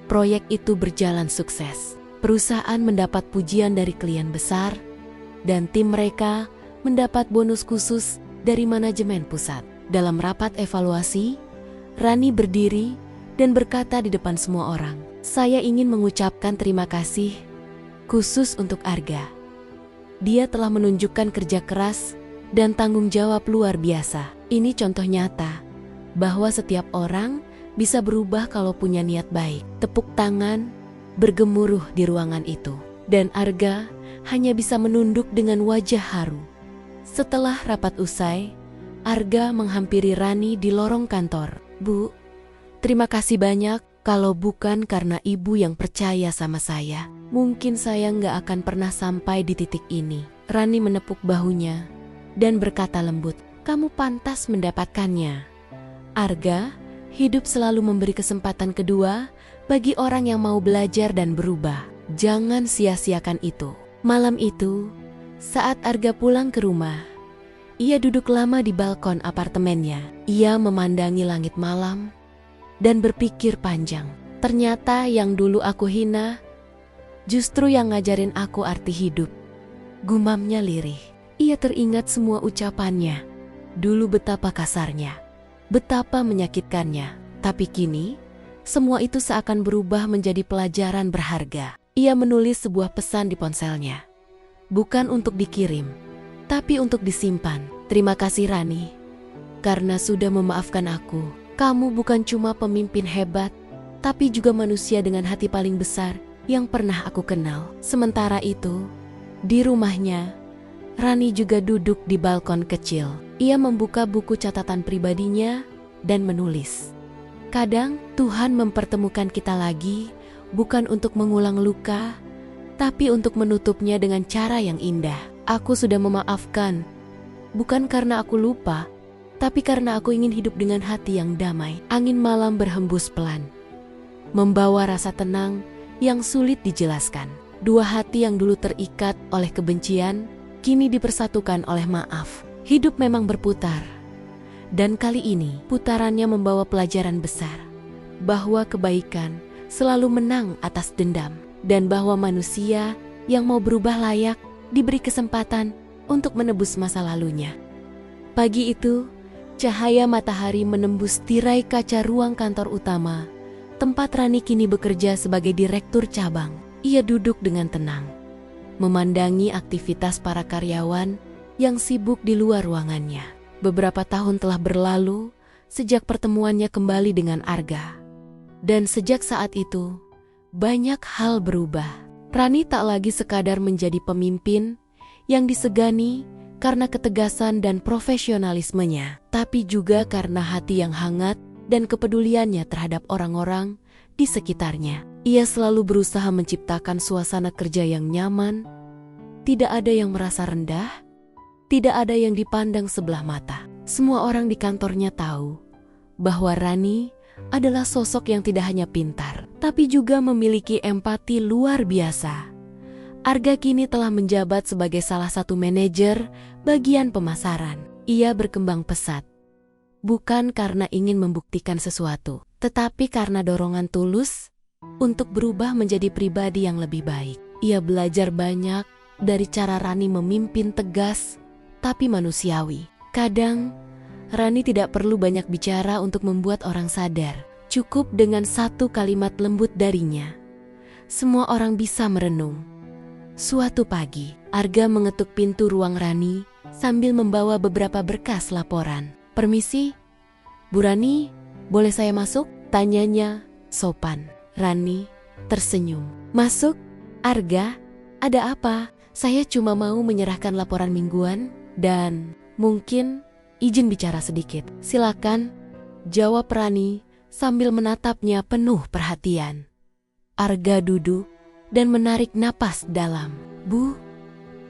Proyek itu berjalan sukses. Perusahaan mendapat pujian dari klien besar, dan tim mereka mendapat bonus khusus dari manajemen pusat. Dalam rapat evaluasi, Rani berdiri dan berkata di depan semua orang, "Saya ingin mengucapkan terima kasih khusus untuk Arga. Dia telah menunjukkan kerja keras dan tanggung jawab luar biasa. Ini contoh nyata bahwa setiap orang bisa berubah kalau punya niat baik." Tepuk tangan bergemuruh di ruangan itu, dan Arga hanya bisa menunduk dengan wajah haru. Setelah rapat usai, Arga menghampiri Rani di lorong kantor. "Bu, terima kasih banyak. Kalau bukan karena Ibu yang percaya sama saya, mungkin saya nggak akan pernah sampai di titik ini." Rani menepuk bahunya dan berkata lembut, "Kamu pantas mendapatkannya. Arga, hidup selalu memberi kesempatan kedua bagi orang yang mau belajar dan berubah. Jangan sia-siakan itu." Malam itu, saat Arga pulang ke rumah, ia duduk lama di balkon apartemennya. Ia memandangi langit malam dan berpikir panjang. Ternyata yang dulu aku hina, justru yang ngajarin aku arti hidup. Gumamnya lirih. Ia teringat semua ucapannya. Dulu betapa kasarnya, betapa menyakitkannya. Tapi kini, semua itu seakan berubah menjadi pelajaran berharga. Ia menulis sebuah pesan di ponselnya. Bukan untuk dikirim, tapi untuk disimpan. "Terima kasih, Rani, karena sudah memaafkan aku. Kamu bukan cuma pemimpin hebat, tapi juga manusia dengan hati paling besar yang pernah aku kenal." Sementara itu, di rumahnya, Rani juga duduk di balkon kecil. Ia membuka buku catatan pribadinya dan menulis, "Kadang Tuhan mempertemukan kita lagi, bukan untuk mengulang luka, tapi untuk menutupnya dengan cara yang indah. Aku sudah memaafkan, bukan karena aku lupa, tapi karena aku ingin hidup dengan hati yang damai." Angin malam berhembus pelan, membawa rasa tenang yang sulit dijelaskan. Dua hati yang dulu terikat oleh kebencian, kini dipersatukan oleh maaf. Hidup memang berputar, dan kali ini putarannya membawa pelajaran besar, bahwa kebaikan selalu menang atas dendam, dan bahwa manusia yang mau berubah layak diberi kesempatan untuk menebus masa lalunya. Pagi itu, cahaya matahari menembus tirai kaca ruang kantor utama, tempat Rani kini bekerja sebagai direktur cabang. Ia duduk dengan tenang, memandangi aktivitas para karyawan yang sibuk di luar ruangannya. Beberapa tahun telah berlalu sejak pertemuannya kembali dengan Arga. Dan sejak saat itu, banyak hal berubah. Rani tak lagi sekadar menjadi pemimpin yang disegani karena ketegasan dan profesionalismenya, tapi juga karena hati yang hangat dan kepeduliannya terhadap orang-orang di sekitarnya. Ia selalu berusaha menciptakan suasana kerja yang nyaman. Tidak ada yang merasa rendah, tidak ada yang dipandang sebelah mata. Semua orang di kantornya tahu bahwa Rani adalah sosok yang tidak hanya pintar, tapi juga memiliki empati luar biasa. Arga kini telah menjabat sebagai salah satu manajer bagian pemasaran. Ia berkembang pesat, bukan karena ingin membuktikan sesuatu, tetapi karena dorongan tulus untuk berubah menjadi pribadi yang lebih baik. Ia belajar banyak dari cara Rani memimpin tegas, tapi manusiawi. Kadang, Rani tidak perlu banyak bicara untuk membuat orang sadar. Cukup dengan satu kalimat lembut darinya. Semua orang bisa merenung. Suatu pagi, Arga mengetuk pintu ruang Rani sambil membawa beberapa berkas laporan. "Permisi, Bu Rani, boleh saya masuk?" tanyanya sopan. Rani tersenyum. "Masuk, Arga, ada apa? Saya cuma mau menyerahkan laporan mingguan dan mungkin izin bicara sedikit." "Silakan," jawab Rani sambil menatapnya penuh perhatian. Arga duduk dan menarik napas dalam. "Bu,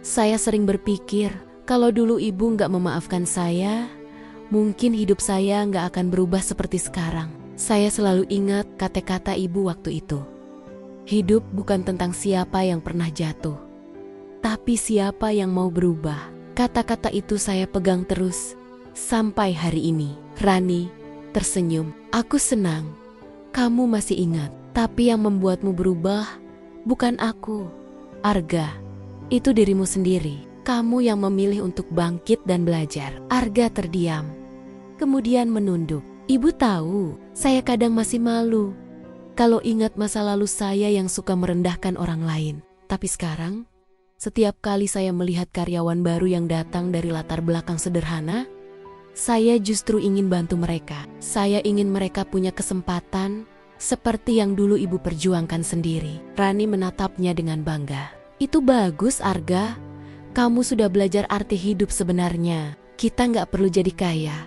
saya sering berpikir kalau dulu ibu nggak memaafkan saya, mungkin hidup saya nggak akan berubah seperti sekarang. Saya selalu ingat kata-kata ibu waktu itu. Hidup bukan tentang siapa yang pernah jatuh, tapi siapa yang mau berubah." Kata-kata itu saya pegang terus sampai hari ini. Rani tersenyum. "Aku senang kamu masih ingat, tapi yang membuatmu berubah bukan aku, Arga. Itu dirimu sendiri. Kamu yang memilih untuk bangkit dan belajar." Arga terdiam, kemudian menunduk. "Ibu tahu, saya kadang masih malu kalau ingat masa lalu saya yang suka merendahkan orang lain. Tapi sekarang, setiap kali saya melihat karyawan baru yang datang dari latar belakang sederhana, saya justru ingin bantu mereka. Saya ingin mereka punya kesempatan seperti yang dulu ibu perjuangkan sendiri." Rani menatapnya dengan bangga. "Itu bagus, Arga. Kamu sudah belajar arti hidup sebenarnya. Kita nggak perlu jadi kaya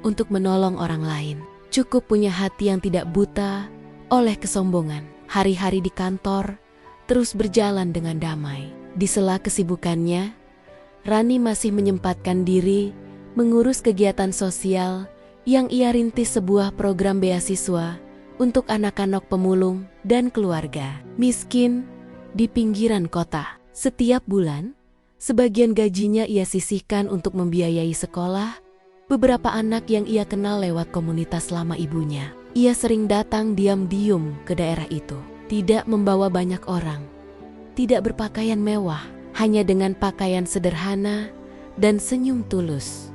untuk menolong orang lain. Cukup punya hati yang tidak buta oleh kesombongan." Hari-hari di kantor terus berjalan dengan damai. Di sela kesibukannya, Rani masih menyempatkan diri mengurus kegiatan sosial yang ia rintis, sebuah program beasiswa untuk anak-anak pemulung dan keluarga miskin di pinggiran kota. Setiap bulan, sebagian gajinya ia sisihkan untuk membiayai sekolah beberapa anak yang ia kenal lewat komunitas lama ibunya. Ia sering datang diam-diam ke daerah itu, tidak membawa banyak orang, tidak berpakaian mewah, hanya dengan pakaian sederhana dan senyum tulus.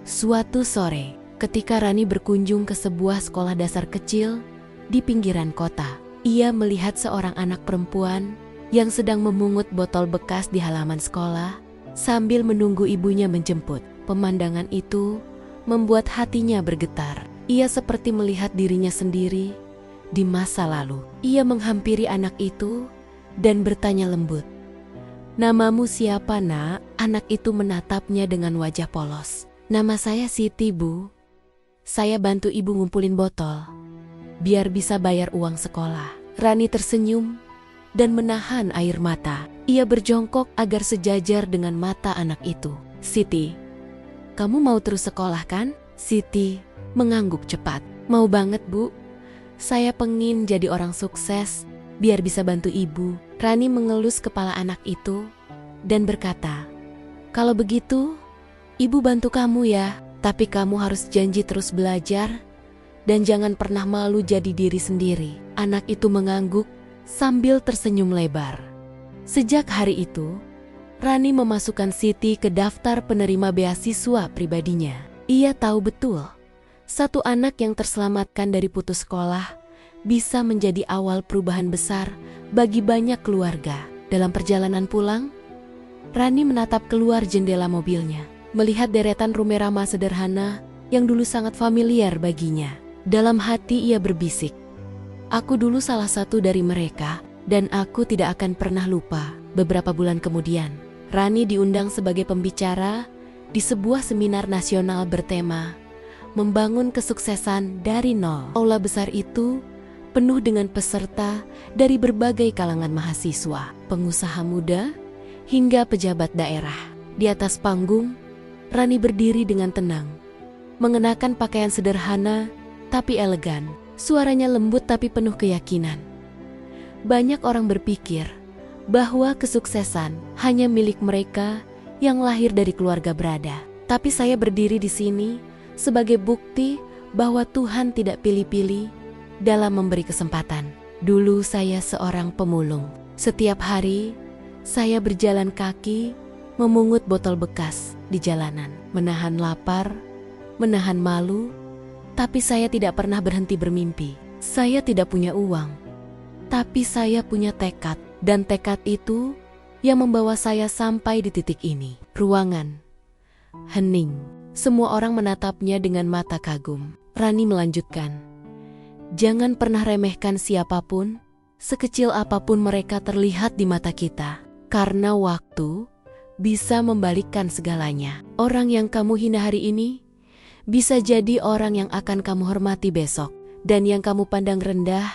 Suatu sore, ketika Rani berkunjung ke sebuah sekolah dasar kecil di pinggiran kota, ia melihat seorang anak perempuan yang sedang memungut botol bekas di halaman sekolah sambil menunggu ibunya menjemput. Pemandangan itu membuat hatinya bergetar. Ia seperti melihat dirinya sendiri di masa lalu. Ia menghampiri anak itu dan bertanya lembut, "Namamu siapa, Nak?" Anak itu menatapnya dengan wajah polos. "Nama saya Siti, Bu. Saya bantu ibu ngumpulin botol biar bisa bayar uang sekolah." Rani tersenyum dan menahan air mata. Ia berjongkok agar sejajar dengan mata anak itu. "Siti, kamu mau terus sekolah kan?" Siti mengangguk cepat. "Mau banget, Bu. Saya pengen jadi orang sukses biar bisa bantu ibu." Rani mengelus kepala anak itu dan berkata, "Kalau begitu, ibu bantu kamu ya. Tapi kamu harus janji terus belajar dan jangan pernah malu jadi diri sendiri." Anak itu mengangguk sambil tersenyum lebar. Sejak hari itu, Rani memasukkan Siti ke daftar penerima beasiswa pribadinya. Ia tahu betul, satu anak yang terselamatkan dari putus sekolah bisa menjadi awal perubahan besar bagi banyak keluarga. Dalam perjalanan pulang, Rani menatap keluar jendela mobilnya, melihat deretan rumah sederhana yang dulu sangat familiar baginya. Dalam hati ia berbisik, "Aku dulu salah satu dari mereka dan aku tidak akan pernah lupa." Beberapa bulan kemudian, Rani diundang sebagai pembicara di sebuah seminar nasional bertema "Membangun Kesuksesan dari Nol". Aula besar itu penuh dengan peserta dari berbagai kalangan mahasiswa, pengusaha muda, hingga pejabat daerah. Di atas panggung, Rani berdiri dengan tenang, mengenakan pakaian sederhana tapi elegan. Suaranya lembut tapi penuh keyakinan. Banyak orang berpikir bahwa kesuksesan hanya milik mereka yang lahir dari keluarga berada. Tapi saya berdiri di sini sebagai bukti bahwa Tuhan tidak pilih-pilih dalam memberi kesempatan. Dulu saya seorang pemulung. Setiap hari saya berjalan kaki memungut botol bekas di jalanan, menahan lapar, menahan malu, tapi saya tidak pernah berhenti bermimpi. Saya tidak punya uang, tapi saya punya tekad, dan tekad itu yang membawa saya sampai di titik ini. Ruangan hening. Semua orang menatapnya dengan mata kagum. Rani melanjutkan, "Jangan pernah remehkan siapapun, sekecil apapun mereka terlihat di mata kita. Karena waktu bisa membalikkan segalanya. Orang yang kamu hina hari ini bisa jadi orang yang akan kamu hormati besok. Dan yang kamu pandang rendah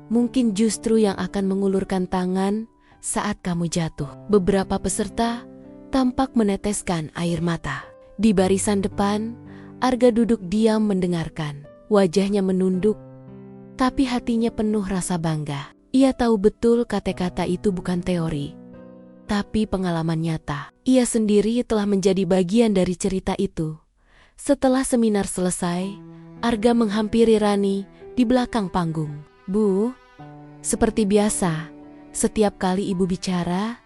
mungkin justru yang akan mengulurkan tangan saat kamu jatuh." Beberapa peserta tampak meneteskan air mata. Di barisan depan, Arga duduk diam mendengarkan. Wajahnya menunduk, tapi hatinya penuh rasa bangga. Ia tahu betul kata-kata itu bukan teori, tapi pengalaman nyata. Ia sendiri telah menjadi bagian dari cerita itu. Setelah seminar selesai, Arga menghampiri Rani di belakang panggung. "Bu, seperti biasa, setiap kali ibu bicara,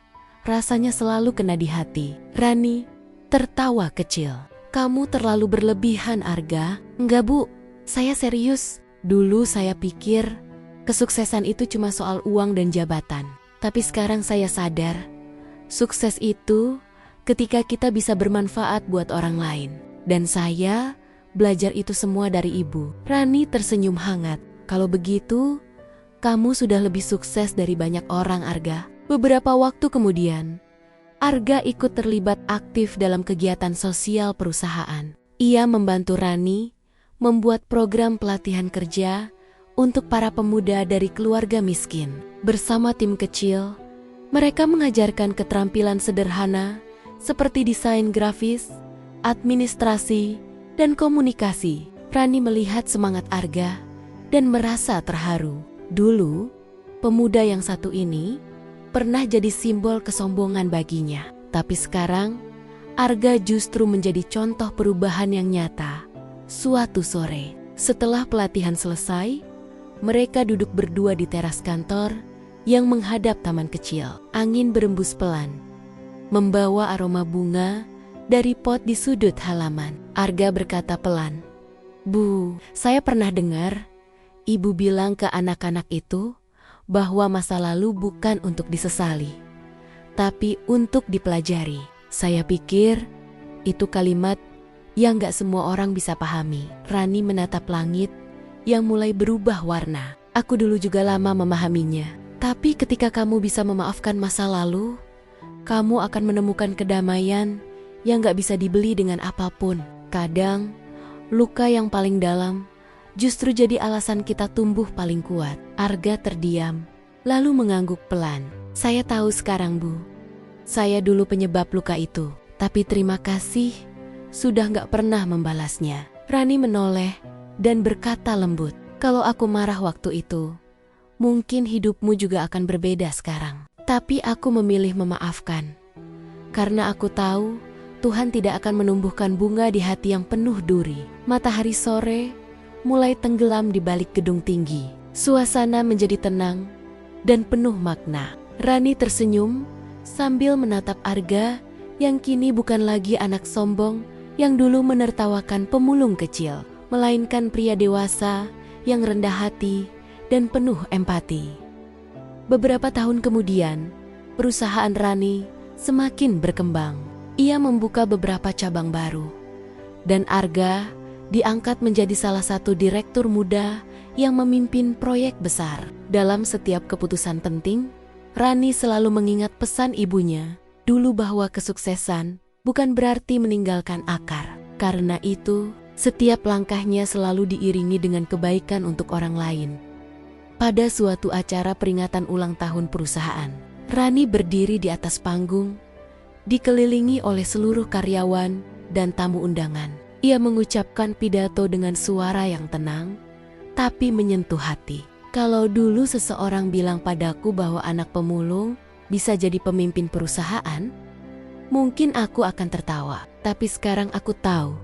rasanya selalu kena di hati." Rani tertawa kecil. "Kamu terlalu berlebihan, Arga." "Enggak, Bu, saya serius. Dulu saya pikir kesuksesan itu cuma soal uang dan jabatan. Tapi sekarang saya sadar, sukses itu ketika kita bisa bermanfaat buat orang lain. Dan saya belajar itu semua dari ibu." Rani tersenyum hangat. "Kalau begitu, kamu sudah lebih sukses dari banyak orang, Arga." Beberapa waktu kemudian, Arga ikut terlibat aktif dalam kegiatan sosial perusahaan. Ia membantu Rani membuat program pelatihan kerja untuk para pemuda dari keluarga miskin. Bersama tim kecil, mereka mengajarkan keterampilan sederhana seperti desain grafis, administrasi, dan komunikasi. Rani melihat semangat Arga dan merasa terharu. Dulu, pemuda yang satu ini pernah jadi simbol kesombongan baginya. Tapi sekarang, Arga justru menjadi contoh perubahan yang nyata. Suatu sore, setelah pelatihan selesai, mereka duduk berdua di teras kantor yang menghadap taman kecil. Angin berembus pelan, membawa aroma bunga dari pot di sudut halaman. Arga berkata pelan, "Bu, saya pernah dengar ibu bilang ke anak-anak itu bahwa masa lalu bukan untuk disesali, tapi untuk dipelajari. Saya pikir itu kalimat yang gak semua orang bisa pahami." Rani menatap langit yang mulai berubah warna. "Aku dulu juga lama memahaminya. Tapi ketika kamu bisa memaafkan masa lalu, kamu akan menemukan kedamaian yang gak bisa dibeli dengan apapun. Kadang, luka yang paling dalam justru jadi alasan kita tumbuh paling kuat." Arga terdiam, lalu mengangguk pelan. "Saya tahu sekarang, Bu. Saya dulu penyebab luka itu. Tapi terima kasih sudah gak pernah membalasnya." Rani menoleh dan berkata lembut, "Kalau aku marah waktu itu, mungkin hidupmu juga akan berbeda sekarang. Tapi aku memilih memaafkan. Karena aku tahu Tuhan tidak akan menumbuhkan bunga di hati yang penuh duri." Matahari sore mulai tenggelam di balik gedung tinggi. Suasana menjadi tenang dan penuh makna. Rani tersenyum sambil menatap Arga yang kini bukan lagi anak sombong yang dulu menertawakan pemulung kecil, melainkan pria dewasa yang rendah hati dan penuh empati. Beberapa tahun kemudian, perusahaan Rani semakin berkembang. Ia membuka beberapa cabang baru, dan Arga diangkat menjadi salah satu direktur muda yang memimpin proyek besar. Dalam setiap keputusan penting, Rani selalu mengingat pesan ibunya dulu bahwa kesuksesan bukan berarti meninggalkan akar. Karena itu, setiap langkahnya selalu diiringi dengan kebaikan untuk orang lain. Pada suatu acara peringatan ulang tahun perusahaan, Rani berdiri di atas panggung, dikelilingi oleh seluruh karyawan dan tamu undangan. Ia mengucapkan pidato dengan suara yang tenang, tapi menyentuh hati. "Kalau dulu seseorang bilang padaku bahwa anak pemulung bisa jadi pemimpin perusahaan, mungkin aku akan tertawa. Tapi sekarang aku tahu,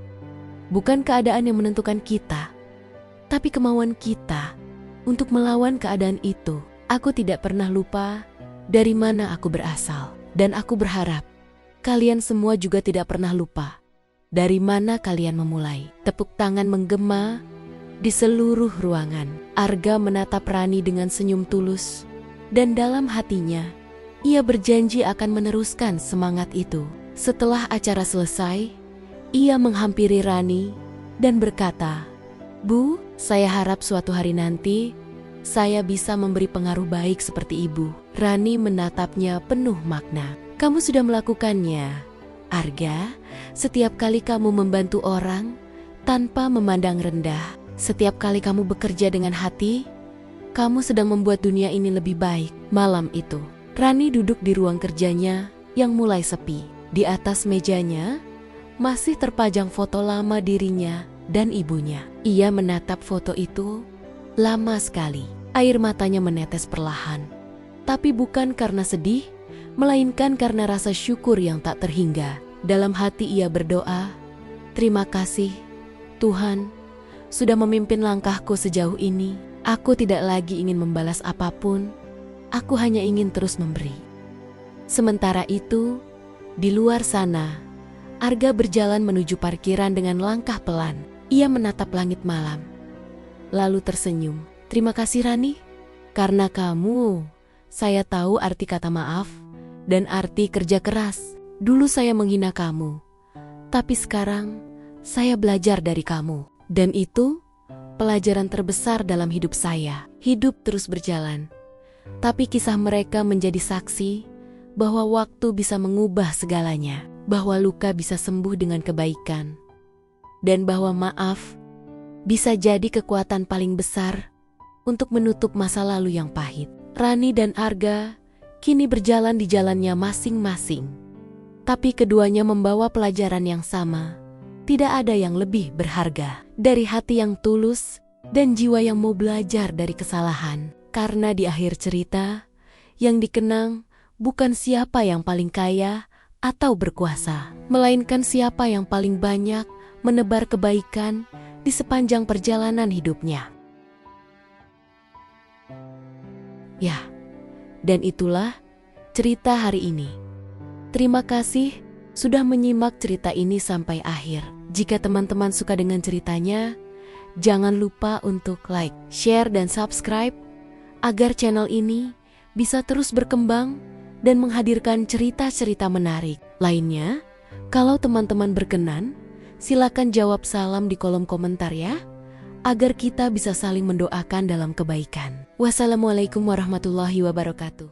bukan keadaan yang menentukan kita, tapi kemauan kita untuk melawan keadaan itu." Aku tidak pernah lupa dari mana aku berasal, dan aku berharap Kalian semua juga tidak pernah lupa dari mana kalian memulai. Tepuk tangan menggema di seluruh ruangan. Arga menatap Rani dengan senyum tulus, dan dalam hatinya, ia berjanji akan meneruskan semangat itu. Setelah acara selesai, ia menghampiri Rani dan berkata, "Bu, saya harap suatu hari nanti, saya bisa memberi pengaruh baik seperti ibu." Rani menatapnya penuh makna. "Kamu sudah melakukannya, Arga. Setiap kali kamu membantu orang tanpa memandang rendah, setiap kali kamu bekerja dengan hati, kamu sedang membuat dunia ini lebih baik." Malam itu, Rani duduk di ruang kerjanya yang mulai sepi. Di atas mejanya masih terpajang foto lama dirinya dan ibunya. Ia menatap foto itu lama sekali. Air matanya menetes perlahan. Tapi bukan karena sedih, melainkan karena rasa syukur yang tak terhingga. Dalam hati ia berdoa, "Terima kasih, Tuhan, sudah memimpin langkahku sejauh ini. Aku tidak lagi ingin membalas apapun, aku hanya ingin terus memberi." Sementara itu, di luar sana, Arga berjalan menuju parkiran dengan langkah pelan. Ia menatap langit malam, lalu tersenyum. "Terima kasih Rani, karena kamu, saya tahu arti kata maaf dan arti kerja keras. Dulu saya menghina kamu, tapi sekarang saya belajar dari kamu. Dan itu pelajaran terbesar dalam hidup saya." Hidup terus berjalan, tapi kisah mereka menjadi saksi bahwa waktu bisa mengubah segalanya, bahwa luka bisa sembuh dengan kebaikan, dan bahwa maaf bisa jadi kekuatan paling besar untuk menutup masa lalu yang pahit. Rani dan Arga kini berjalan di jalannya masing-masing. Tapi keduanya membawa pelajaran yang sama. Tidak ada yang lebih berharga dari hati yang tulus dan jiwa yang mau belajar dari kesalahan. Karena di akhir cerita, yang dikenang bukan siapa yang paling kaya atau berkuasa, melainkan siapa yang paling banyak menebar kebaikan di sepanjang perjalanan hidupnya. Ya, dan itulah cerita hari ini. Terima kasih sudah menyimak cerita ini sampai akhir. Jika teman-teman suka dengan ceritanya, jangan lupa untuk like, share, dan subscribe agar channel ini bisa terus berkembang dan menghadirkan cerita-cerita menarik lainnya. Kalau teman-teman berkenan, silakan jawab salam di kolom komentar ya, agar kita bisa saling mendoakan dalam kebaikan. Wassalamualaikum warahmatullahi wabarakatuh.